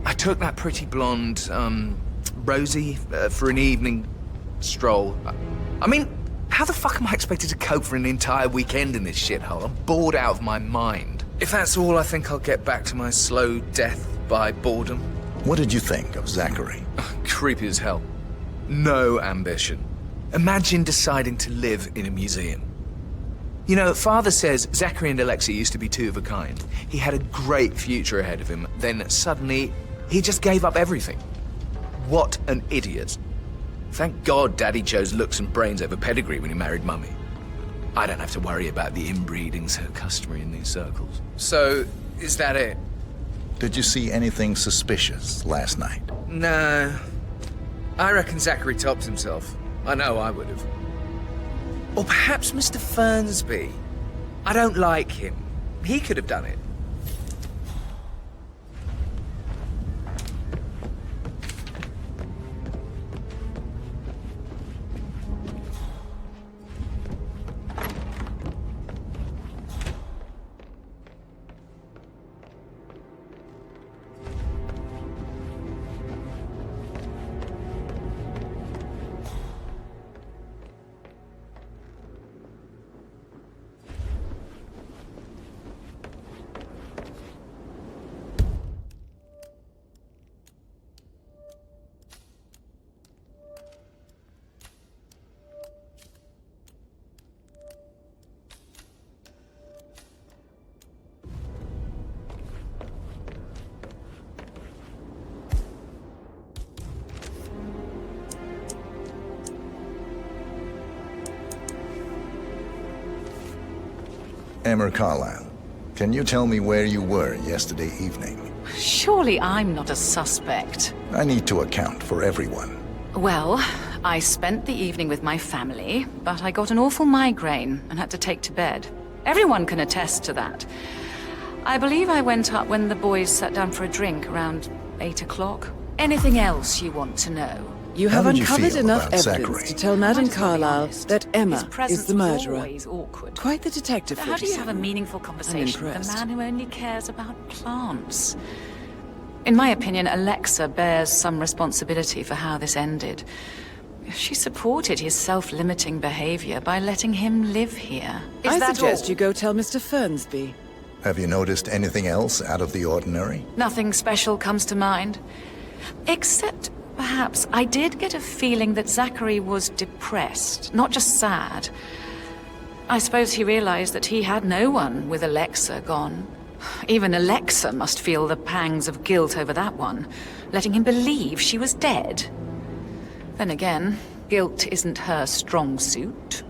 I took that pretty blonde, Rosie, for an evening stroll. I mean, how the fuck am I expected to cope for an entire weekend in this shithole? I'm bored out of my mind. If that's all, I think I'll get back to my slow death by boredom.
What did you think of Zachary?
Creepy as hell. No ambition. Imagine deciding to live in a museum. You know, Father says Zachary and Alexei used to be two of a kind. He had a great future ahead of him. Then suddenly, he just gave up everything. What an idiot. Thank God Daddy chose looks and brains over pedigree when he married Mummy. I don't have to worry about the inbreeding so customary in these circles. So, is that it?
Did you see anything suspicious last night?
No. I reckon Zachary topped himself. I know I would have. Or perhaps Mr. Fernsby. I don't like him. He could have done it.
Emmer Carlisle, Can you tell me where you were yesterday evening?
Surely I'm not a suspect.
I need to account for everyone.
Well, I spent the evening with my family, but I got an awful migraine and had to take to bed. Everyone can attest to that. I believe I went up when the boys sat down for a drink around 8 o'clock. Anything else you want to know?
You
How
have
did you
uncovered
feel
enough
about
evidence
Zachary?
to tell Madame Carlyle that Emma
His presence
is the
was
murderer.
always awkward.
Quite the detective.
How do you have a
47.
meaningful conversation with a
impressed.
man who only cares about plants? In my opinion, Alexa bears some responsibility for how this ended. She supported his self-limiting behavior by letting him live here. Is
I
that
suggest
all?
you go tell Mr. Fernsby.
Have you noticed anything else out of the ordinary?
Nothing special comes to mind. Except, perhaps, I did get a feeling that Zachary was depressed, not just sad. I suppose he realized that he had no one with Alexa gone. Even Alexa must feel the pangs of guilt over that one, letting him believe she was dead. Then again, guilt isn't her strong suit.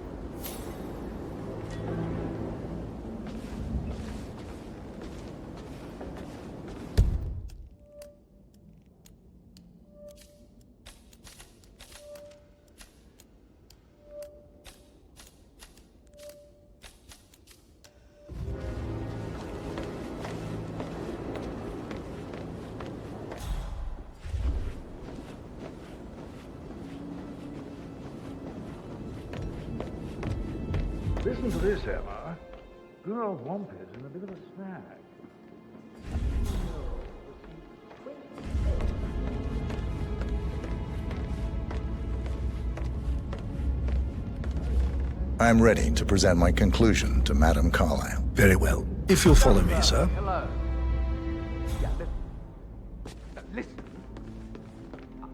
Listen to this, Emma. Good old Wampy's in a bit of a snag.
I'm ready to present my conclusion to Madame Carlyle.
Very well. If you'll follow me, sir.
Hello. Yeah, listen.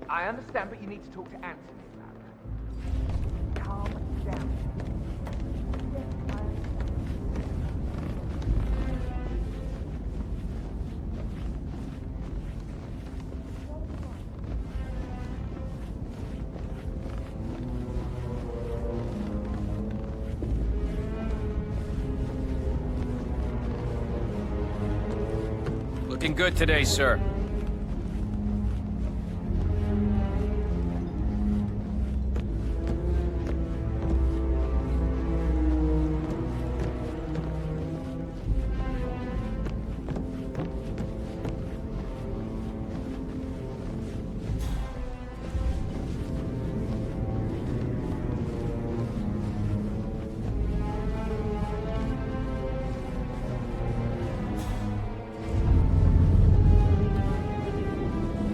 I understand, but you need to talk to Anthony about it. Calm down.
Looking good today, sir.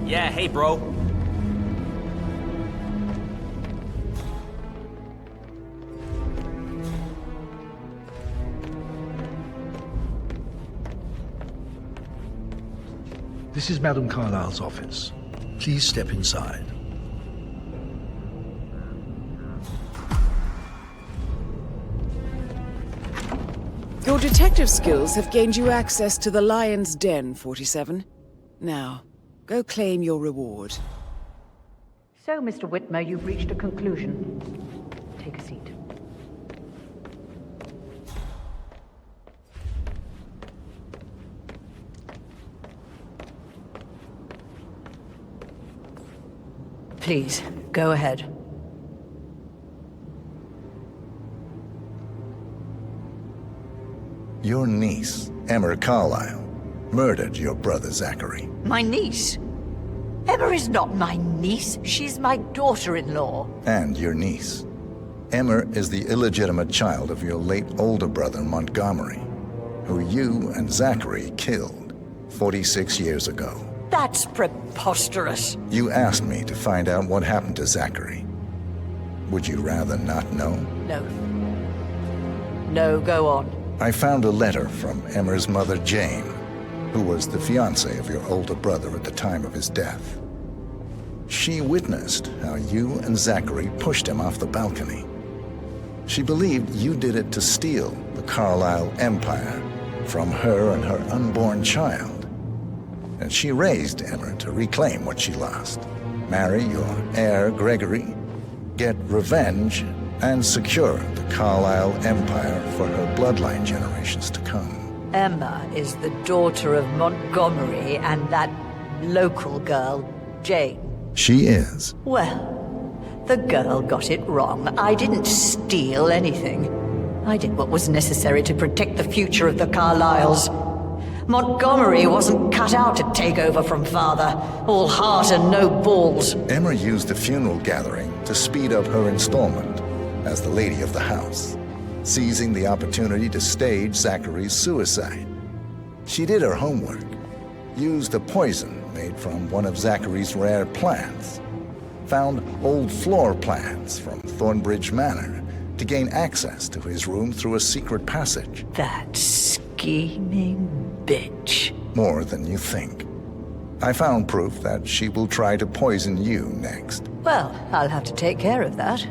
Yeah, hey, bro.
This is Madame Carlyle's office. Please step inside.
Your detective skills have gained you access to the Lion's Den, 47. Now, go claim your reward.
So, Mr. Whitmer, you've reached a conclusion. Take a seat.
Please, go ahead.
Your niece, Emma Carlyle, murdered your brother Zachary.
My niece? Emma is not my niece. She's my daughter-in-law.
And your niece. Emma is the illegitimate child of your late older brother Montgomery, who you and Zachary killed 46 years ago.
That's preposterous.
You asked me to find out what happened to Zachary. Would you rather not know?
No. No, go on.
I found a letter from Emma's mother, Jane, who was the fiancée of your older brother at the time of his death. She witnessed how you and Zachary pushed him off the balcony. She believed you did it to steal the Carlyle empire from her and her unborn child. And she raised Emma to reclaim what she lost. Marry your heir, Gregory, get revenge, and secure the Carlyle empire for her bloodline generations to come.
Emma is the daughter of Montgomery and that local girl, Jane.
She is.
Well, the girl got it wrong. I didn't steal anything. I did what was necessary to protect the future of the Carlyles. Montgomery wasn't cut out to take over from father. All heart and no balls.
Emma used the funeral gathering to speed up her installment as the lady of the house, seizing the opportunity to stage Zachary's suicide. She did her homework, used a poison made from one of Zachary's rare plants, found old floor plans from Thornbridge Manor to gain access to his room through a secret passage.
That scheming bitch.
More than you think. I found proof that she will try to poison you next.
Well, I'll have to take care of that.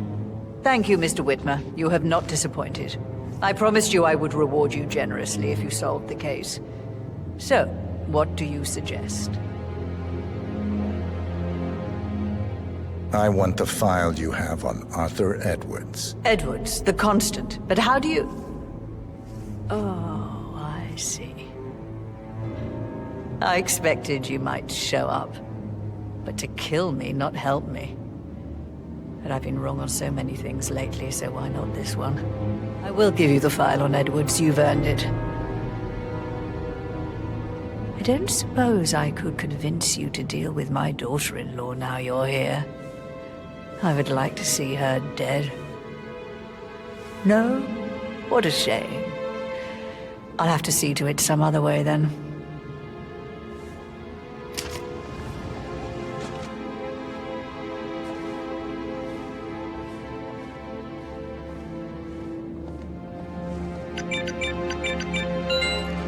Thank you, Mr. Whitmer. You have not disappointed. I promised you I would reward you generously if you solved the case. So, what do you suggest?
I want the file you have on Arthur Edwards.
Edwards, the Constant. But how do you... Oh, I see. I expected you might show up. But to kill me, not help me. But I've been wrong on so many things lately, so why not this one? I will give you the file on Edwards. You've earned it. I don't suppose I could convince you to deal with my daughter-in-law now you're here. I would like to see her dead. No? What a shame. I'll have to see to it some other way then.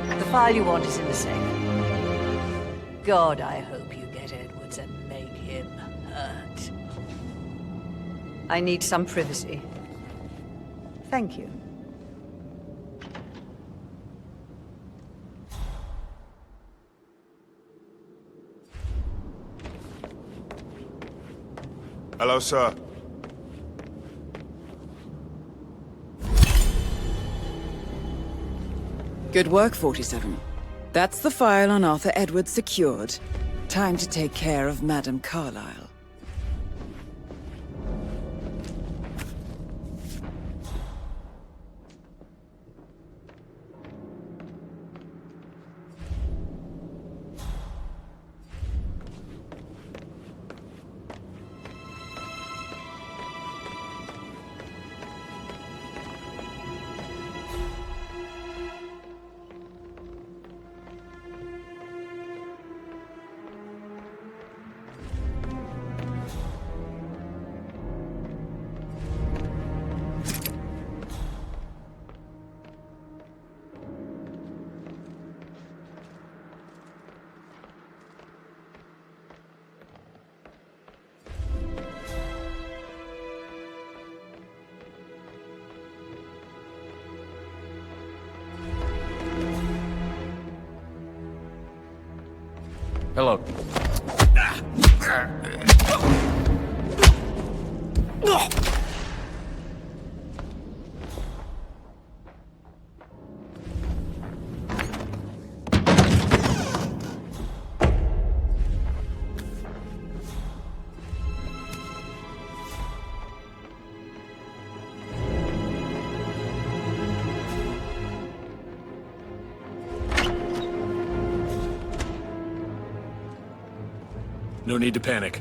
The file you want is in the safe. God, I hope you get Edwards and make him hurt. I need some privacy. Thank you.
Hello, sir.
Good work, 47. That's the file on Arthur Edwards secured. Time to take care of Madame Carlyle.
Hello. No need to panic.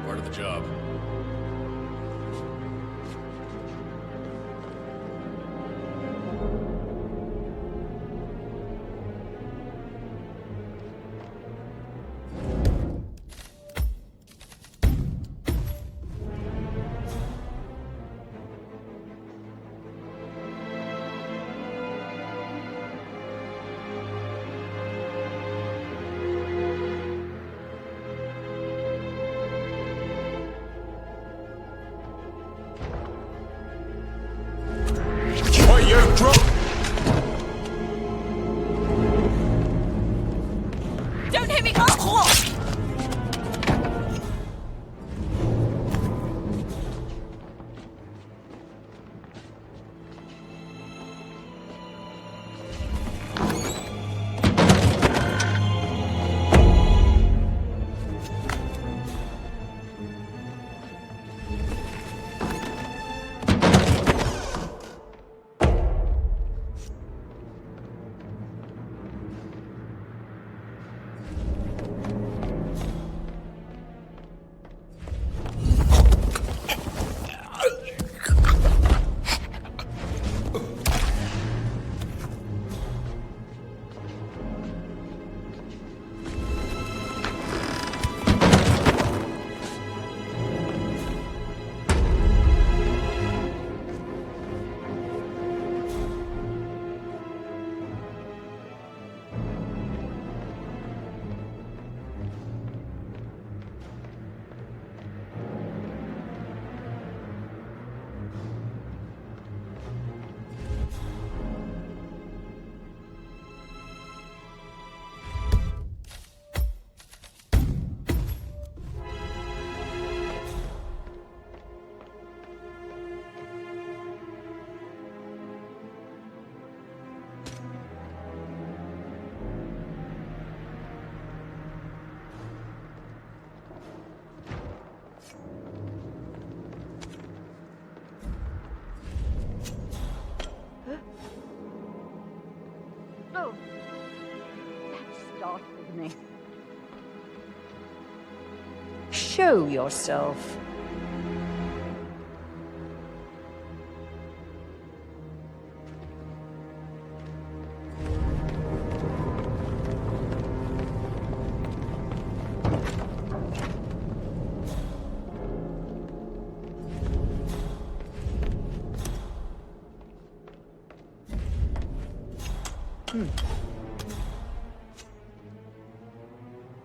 Part of the job.
Don't hit me!
Oh, that startled me. Show yourself.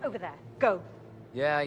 Over there. Go.
Yeah.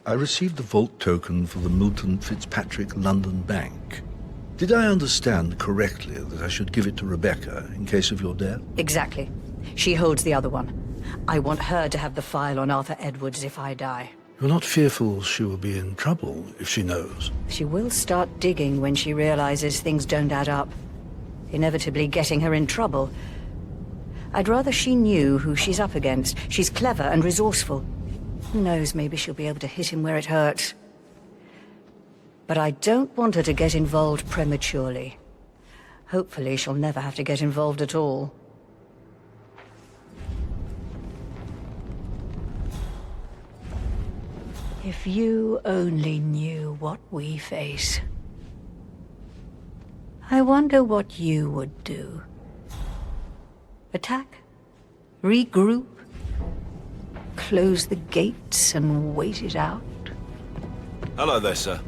I received the vault token for the Milton Fitzpatrick London Bank. Did I understand correctly that I should give it to Rebecca in case of your death?
Exactly. She holds the other one. I want her to have the file on Arthur Edwards if I die.
You're not fearful she will be in trouble if she knows?
She will start digging when she realizes things don't add up, inevitably getting her in trouble. I'd rather she knew who she's up against. She's clever and resourceful. Who knows, maybe she'll be able to hit him where it hurts. But I don't want her to get involved prematurely. Hopefully she'll never have to get involved at all. If you only knew what we face. I wonder what you would do. Attack? Regroup? Close the gates and wait it out?
Hello there, sir.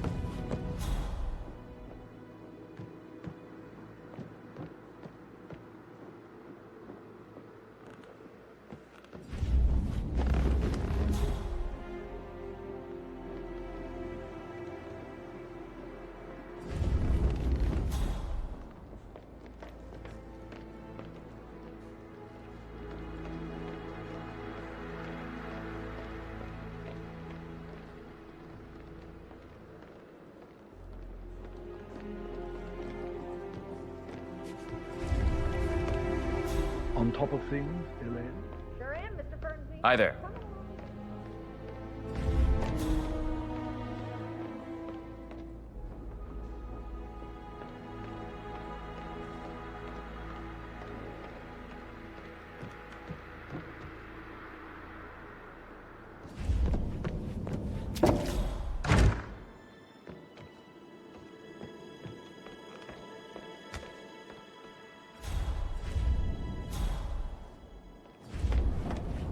On top of things, Elaine?
Sure am, Mr. Bernstein.
Hi there.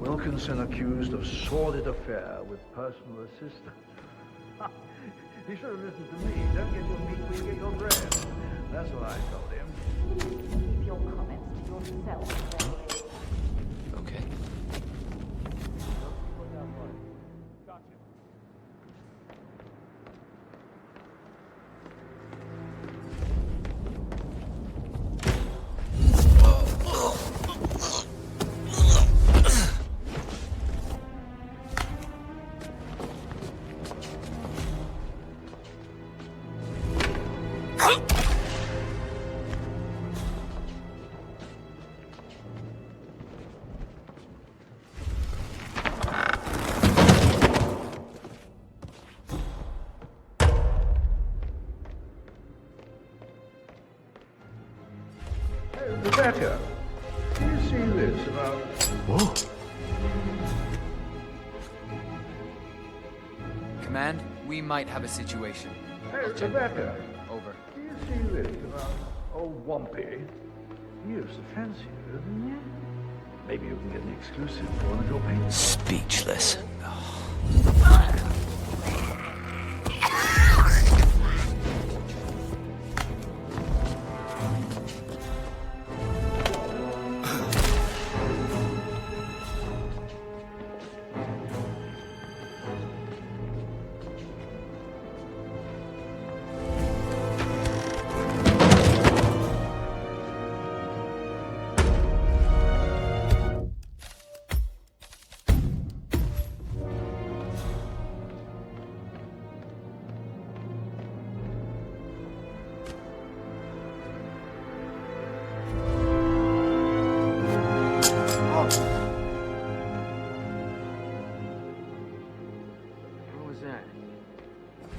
Wilkinson accused of sordid affair with personal assistant. He should have listened to me. Don't get your meat where you get your bread. That's what I told him.
Keep your comments to yourself.
Okay.
Rebecca, do you see this about...
Whoa. Command, we might have a situation.
Hey, Rebecca.
Over.
Do you see this about old Wampy? He used to fancy her, didn't you? Maybe you can get an exclusive for one of your paintings.
Speechless.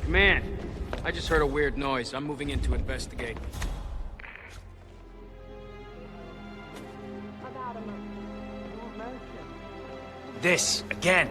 Command, I just heard a weird noise. I'm moving in to investigate.
This, again.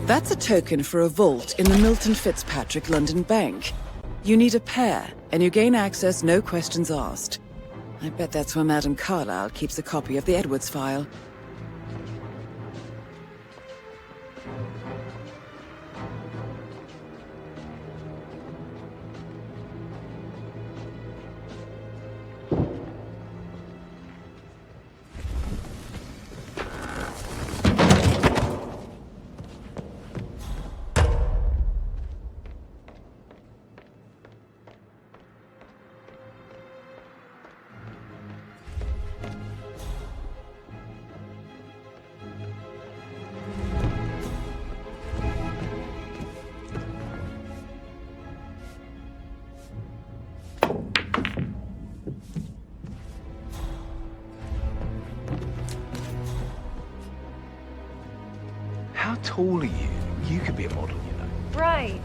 That's a token for a vault in the Milton Fitzpatrick London Bank. You need a pair, and you gain access no questions asked. I bet that's where Madame Carlyle keeps a copy of the Edwards file.
How tall are you? You could be a model, you know.
Right.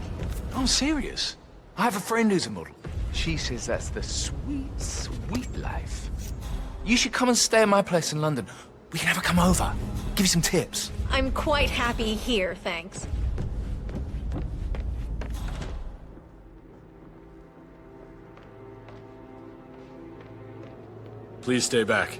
I'm serious. I have a friend who's a model. She says that's the sweet, sweet life. You should come and stay at my place in London. We can have her come over. Give you some tips.
I'm quite happy here, thanks.
Please stay back.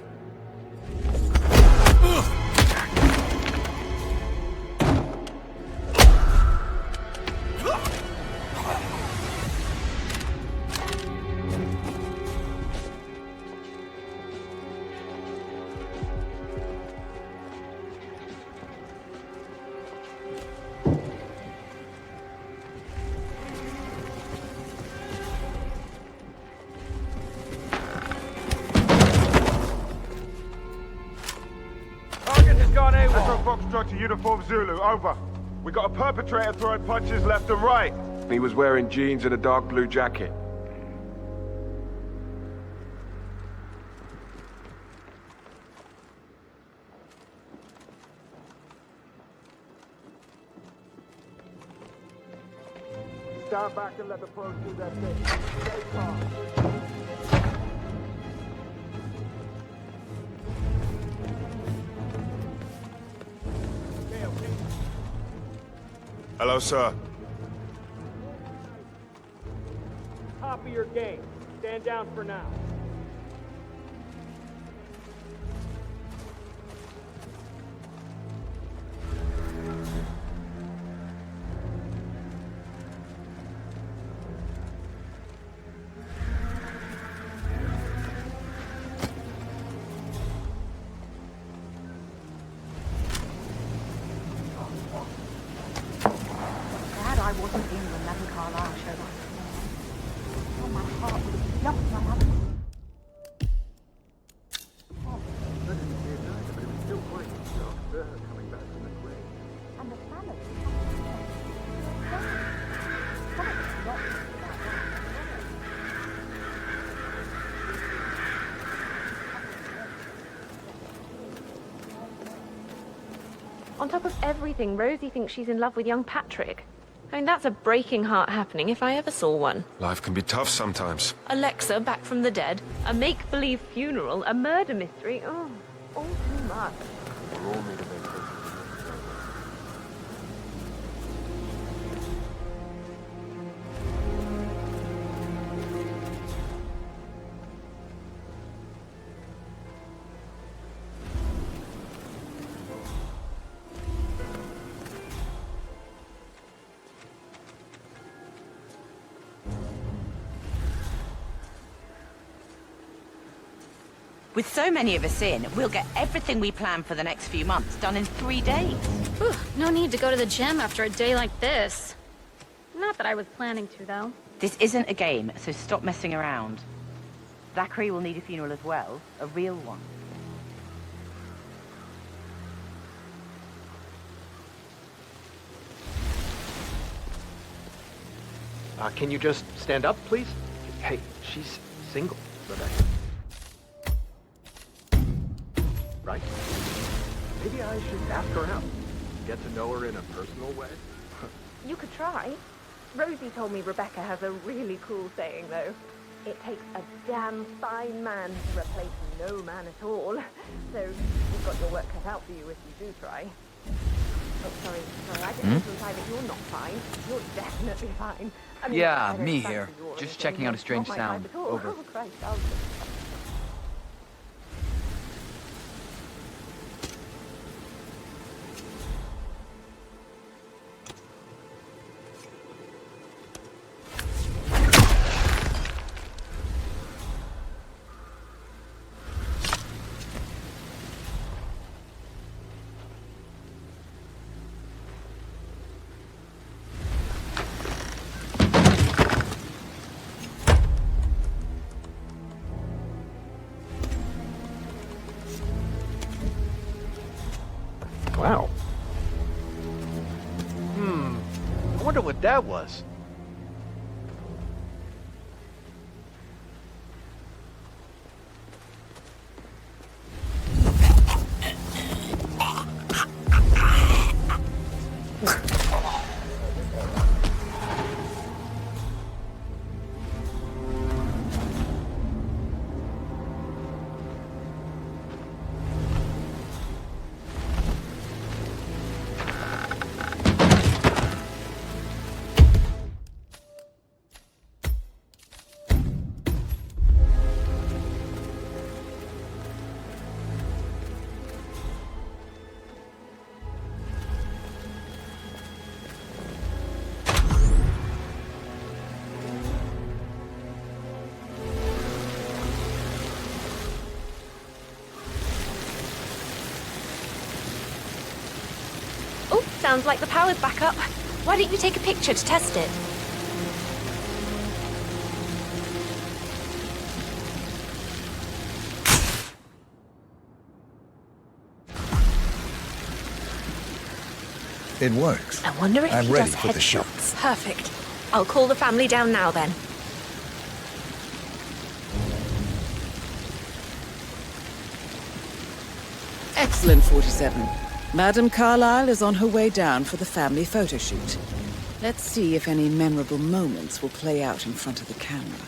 Foxtrot to Uniform Zulu, over. We got a perpetrator throwing punches left and right. He was wearing jeans and a dark blue jacket. Stand back and let the pros do their thing. Stay calm. Hello, sir.
Top of your game. Stand down for now.
I wasn't in when Madame Carlyle showed up. Oh, my heart would have jumped right up. And the family.
On top of everything, Rosie thinks she's in love with young Patrick. I mean, that's a breaking heart happening if I ever saw one.
Life can be tough sometimes.
Alexa back from the dead, a make-believe funeral, a murder mystery. Oh, all too much.
We're all made of it.
With so many of us in, we'll get everything we plan for the next few months done in 3 days.
Whew, no need to go to the gym after a day like this. Not that I was planning to, though.
This isn't a game, so stop messing around. Zachary will need a funeral as well, a real one.
Can you just stand up, please? Hey, she's single, Rebecca. Right? Maybe I should ask her out. Get to know her in a personal way.
You could try. Rosie told me Rebecca has a really cool saying, though. It takes a damn fine man to replace no man at all. So you've got your work cut out for you if you do try. Oh, sorry, I imply that you're not fine. You're definitely fine. I mean, I
Yeah,
don't
me
fancy
here.
you or
Just
anything,
checking out a
it's
strange
not my type
sound.
at all.
Over.
Oh, Christ,
Wow. I wonder what that was.
Oh, sounds like the power's back up. Why don't you take a picture to test it?
It works.
I wonder if
I'm
he
ready
does
for the shoot.
headshots. Perfect. I'll call the family down now then.
Excellent, 47. Madame Carlyle is on her way down for the family photo shoot. Let's see if any memorable moments will play out in front of the camera.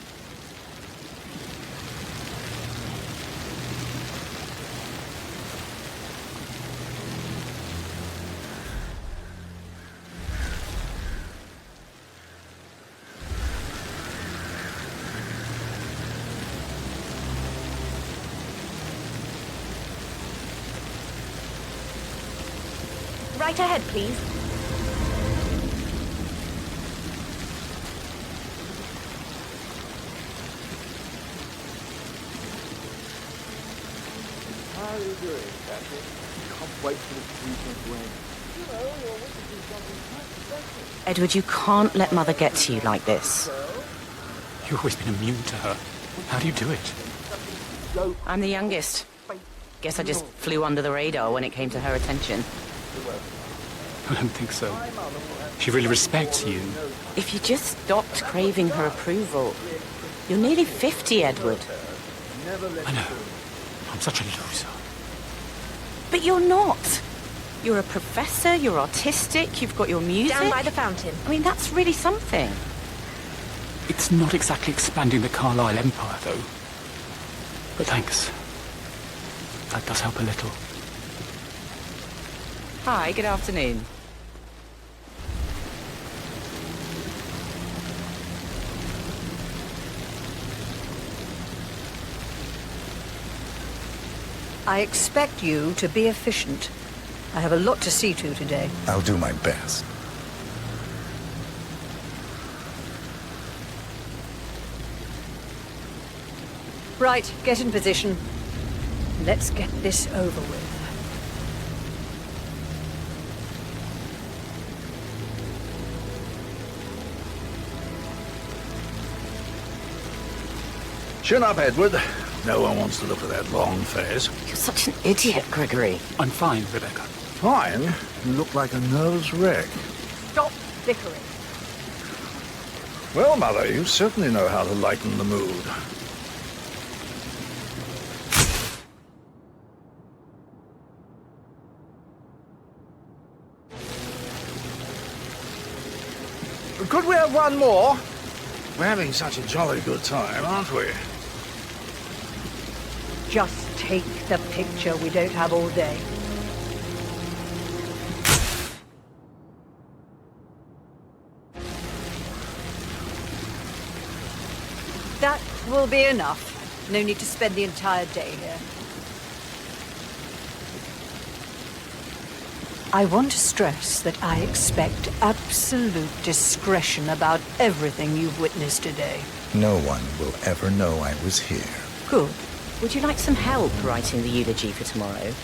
Right ahead, please.
How are you doing, Patrick? Can't wait for this weekend to end. You know, you're witnessing something quite special.
Edward, you can't let Mother get to you like this.
You've always been immune to her. How do you do it?
I'm the youngest. Guess I just flew under the radar when it came to her attention.
I don't think so. She really respects you.
If you just stopped craving her approval. You're nearly 50, Edward.
I know. I'm such a loser.
But you're not. You're a professor, you're artistic, you've got your music.
Down by the fountain.
I mean, that's really something.
It's not exactly expanding the Carlyle empire, though. But thanks. That does help a little.
Hi, good afternoon.
I expect you to be efficient. I have a lot to see to today.
I'll do my best.
Right, get in position. Let's get this over with.
Chin up, Edward. No one wants to look at that long face.
You're such an idiot, Gregory.
I'm fine, Rebecca.
Fine? You look like a nervous wreck.
Stop bickering.
Well, Mother, you certainly know how to lighten the mood. Could we have one more? We're having such a jolly good time, aren't we?
Just take the picture. We don't have all day.
That will be enough. No need to spend the entire day here. I want to stress that I expect absolute discretion about everything you've witnessed today.
No one will ever know I was here.
Good. Would you like some help writing the eulogy for tomorrow?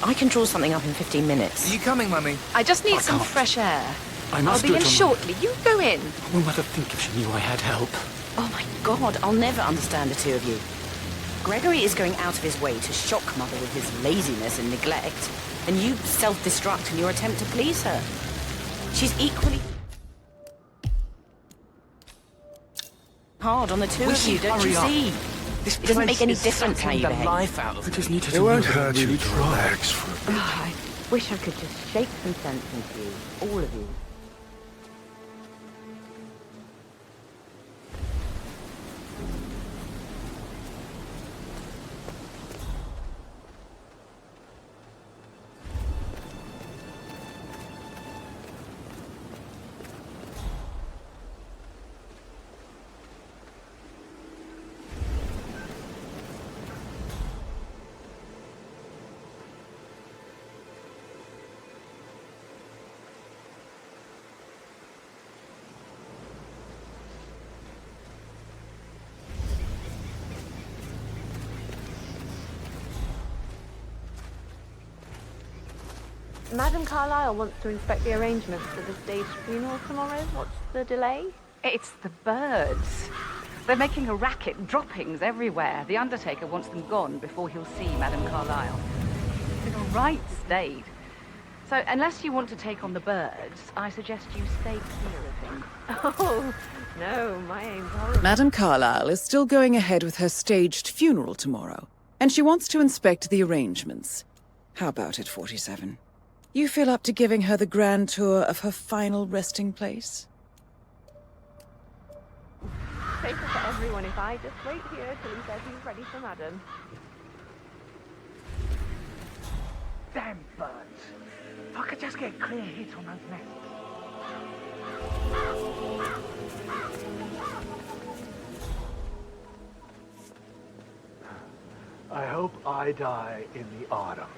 I can draw something up in 15 minutes.
Are you coming, Mummy?
I just need some fresh air.
I must
I'll
do
be
it
in
on my-
shortly. You go in.
What would Mother think if she knew I had help?
Oh my God, I'll never understand the two of you. Gregory is going out of his way to shock Mother with his laziness and neglect, and you self-destruct in your attempt to please her. She's equally hard on the two of you, don't you see?
This
It doesn't make any
place is
difference how
sucking
you
the
behave.
life out of
I just needed
It
to
won't
know that I
hurt you
really
to
tried.
relax for a bit.
I wish I could just shake some sense into you, all of you.
Madam Carlyle wants to inspect the arrangements for the staged funeral tomorrow. What's the delay?
It's the birds. They're making a racket, droppings everywhere. The Undertaker wants them gone before he'll see Madame Carlyle. It's a right state. So, unless you want to take on the birds, I suggest you stay clear of him.
Oh, no, my aim's horrible.
Madame Carlyle is still going ahead with her staged funeral tomorrow, and she wants to inspect the arrangements. How about it, 47? You feel up to giving her the grand tour of her final resting place?
Safer for everyone if I just wait here till he says he's ready for Madam.
Damn birds. If I could just get a clear hit on those nests.
I hope I die in the autumn.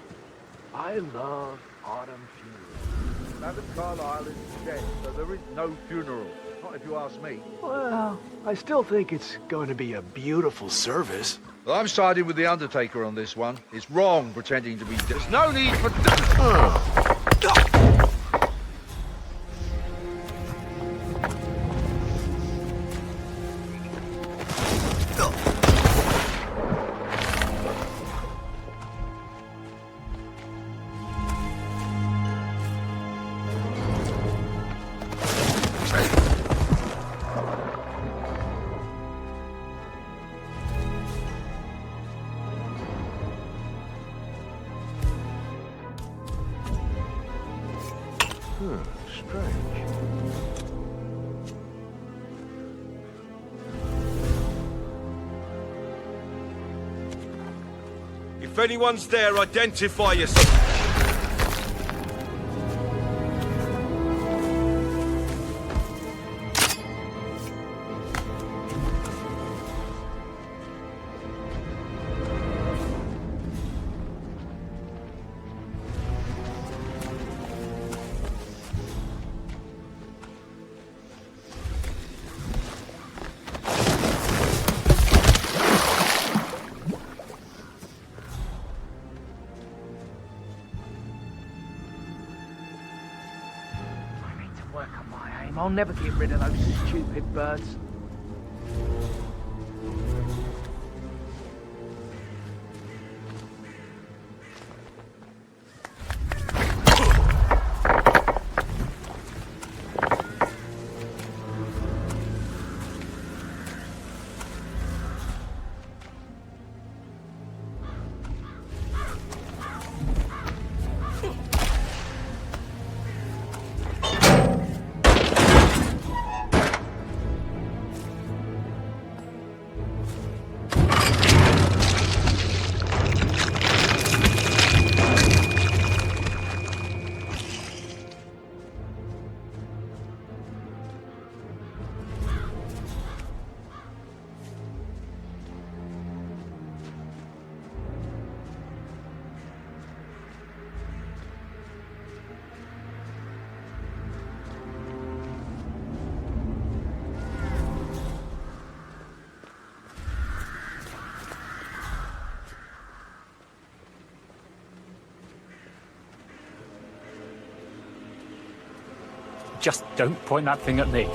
I love autumn funerals.
Madam Carlyle is dead, so there is no funeral. Not if you ask me.
Well, I still think it's going to be a beautiful service.
Well, I'm siding with the Undertaker on this one. It's wrong pretending to be dead. There's no need for...
Strange.
If anyone's there, identify yourself.
I'll never get rid of those stupid birds.
Just don't point that thing at me.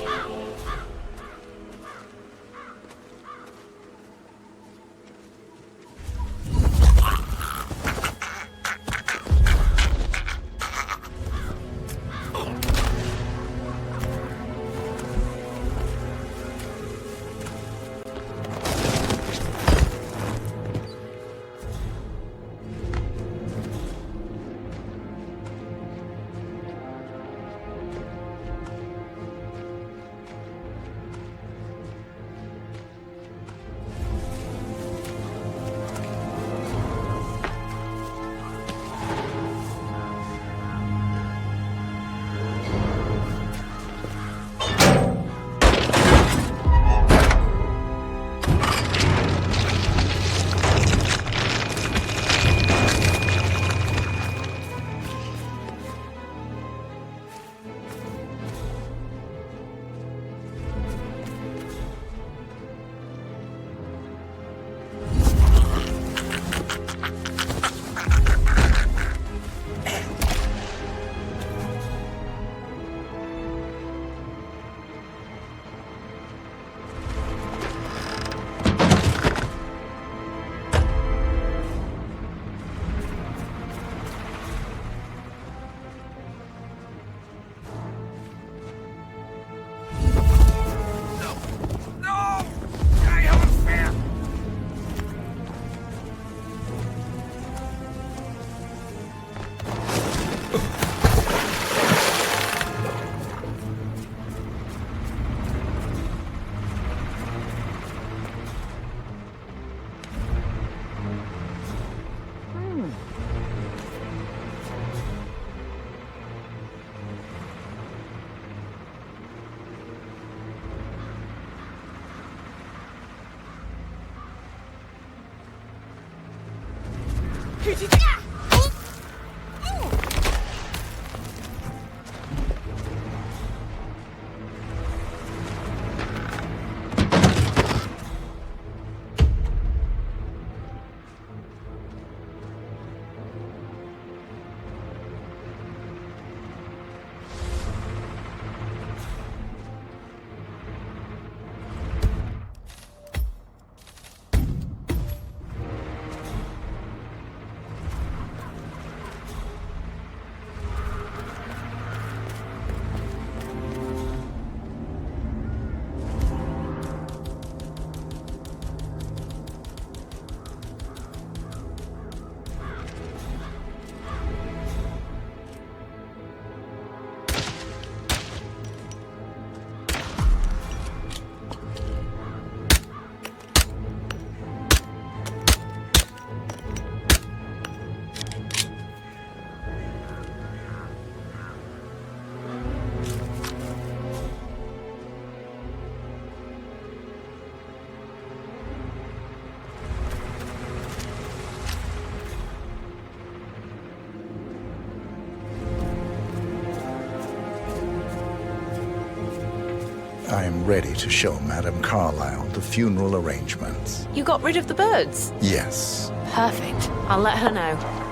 I am ready to show Madame Carlyle the funeral arrangements.
You got rid of the birds?
Yes.
Perfect. I'll let her know.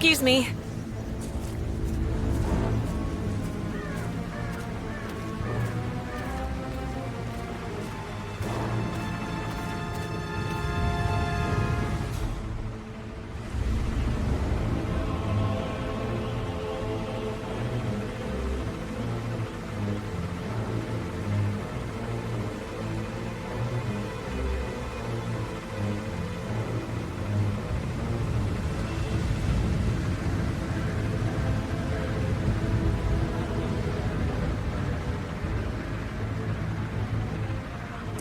Excuse me.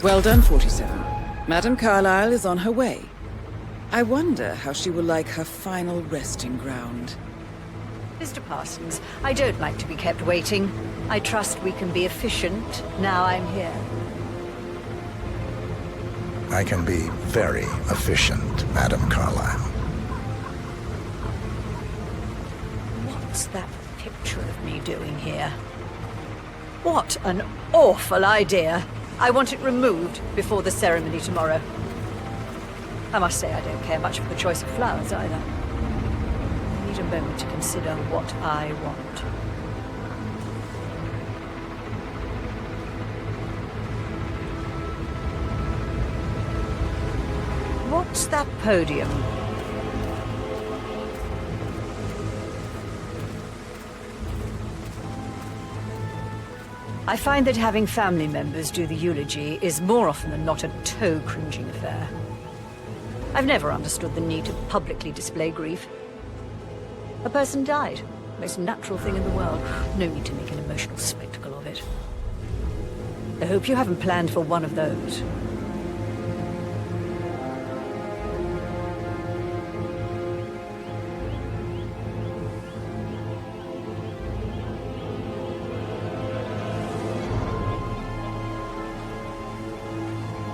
Well done, 47. Madame Carlyle is on her way. I wonder how she will like her final resting ground.
Mr. Parsons, I don't like to be kept waiting. I trust we can be efficient now I'm here.
I can be very efficient, Madame Carlyle.
What's that picture of me doing here? What an awful idea. I want it removed before the ceremony tomorrow. I must say I don't care much for the choice of flowers either. I need a moment to consider what I want. What's that podium? I find that having family members do the eulogy is more often than not a toe-cringing affair. I've never understood the need to publicly display grief. A person died. Most natural thing in the world. No need to make an emotional spectacle of it. I hope you haven't planned for one of those.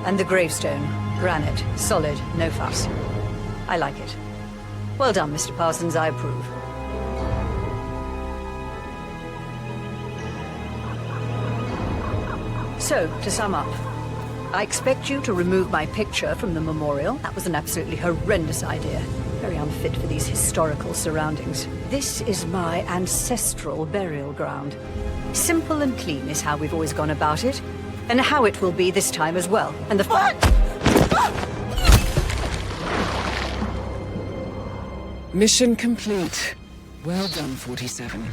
And the gravestone. Granite. Solid. No fuss. I like it. Well done, Mr. Parsons. I approve. So, to sum up, I expect you to remove my picture from the memorial. That was an absolutely horrendous idea. Very unfit for these historical surroundings. This is my ancestral burial ground. Simple and clean is how we've always gone about it. And how it will be this time as well. And the
Mission complete. Well done, 47.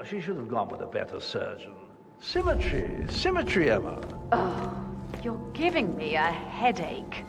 She should have gone with a better surgeon. Symmetry. Symmetry, Emma.
Oh, you're giving me a headache.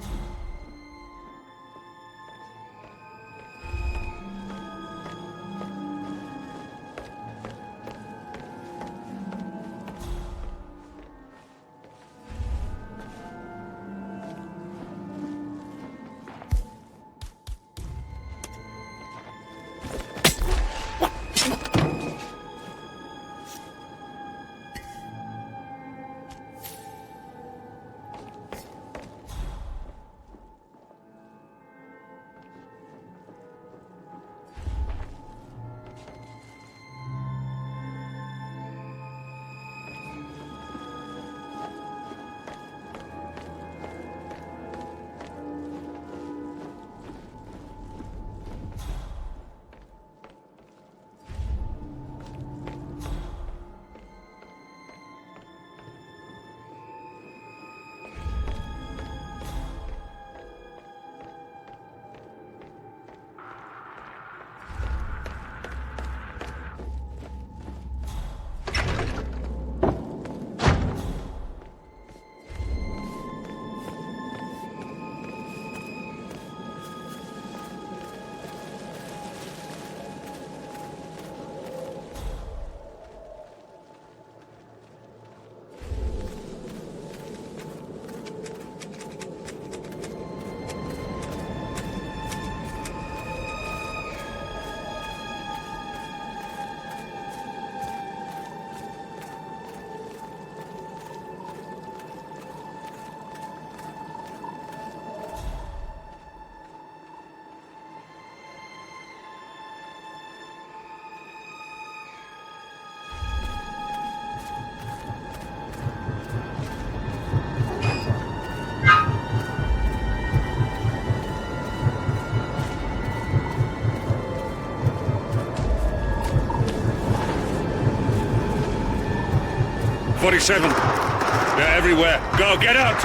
47. They're everywhere. Go, get out!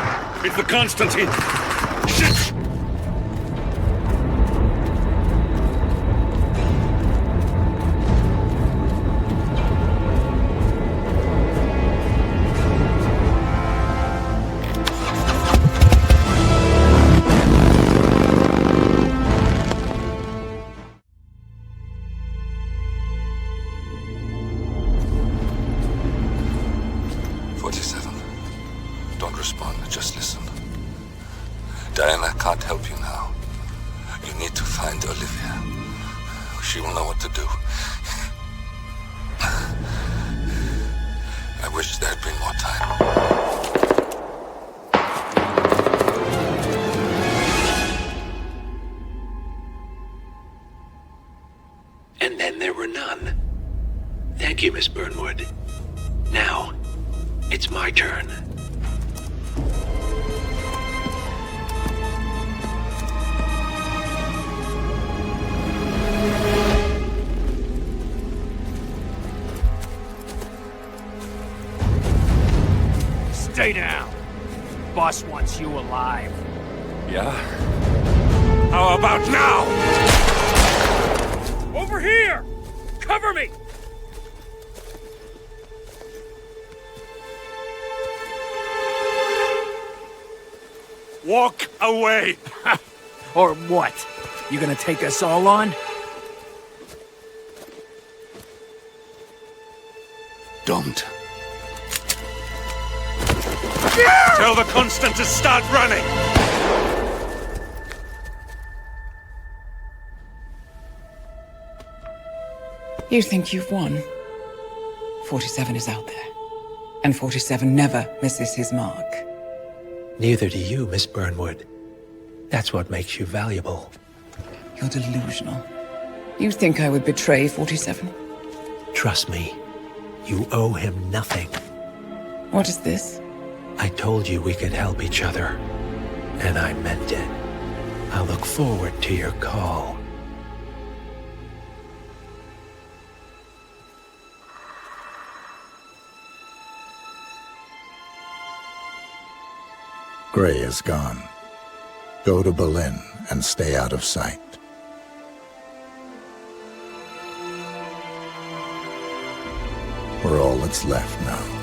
It's the Constantine. Shit!
Don't respond, just listen. Diana can't help you now. You need to find Olivia. She will know what to do. I wish there had been more time.
And then there were none. Thank you, Miss Burnwood. Now, it's my turn.
Stay down. Boss wants you alive.
Yeah? How about now?
Over here! Cover me!
Walk away!
Or what? You gonna take us all on?
Don't.
Tell the Constant to start running!
You think you've won? 47 is out there. And 47 never misses his mark.
Neither do you, Miss Burnwood. That's what makes you valuable.
You're delusional. You think I would betray 47?
Trust me, you owe him nothing.
What is this?
I told you we could help each other, and I meant it. I'll look forward to your call.
Gray is gone. Go to Berlin and stay out of sight. We're all that's left now.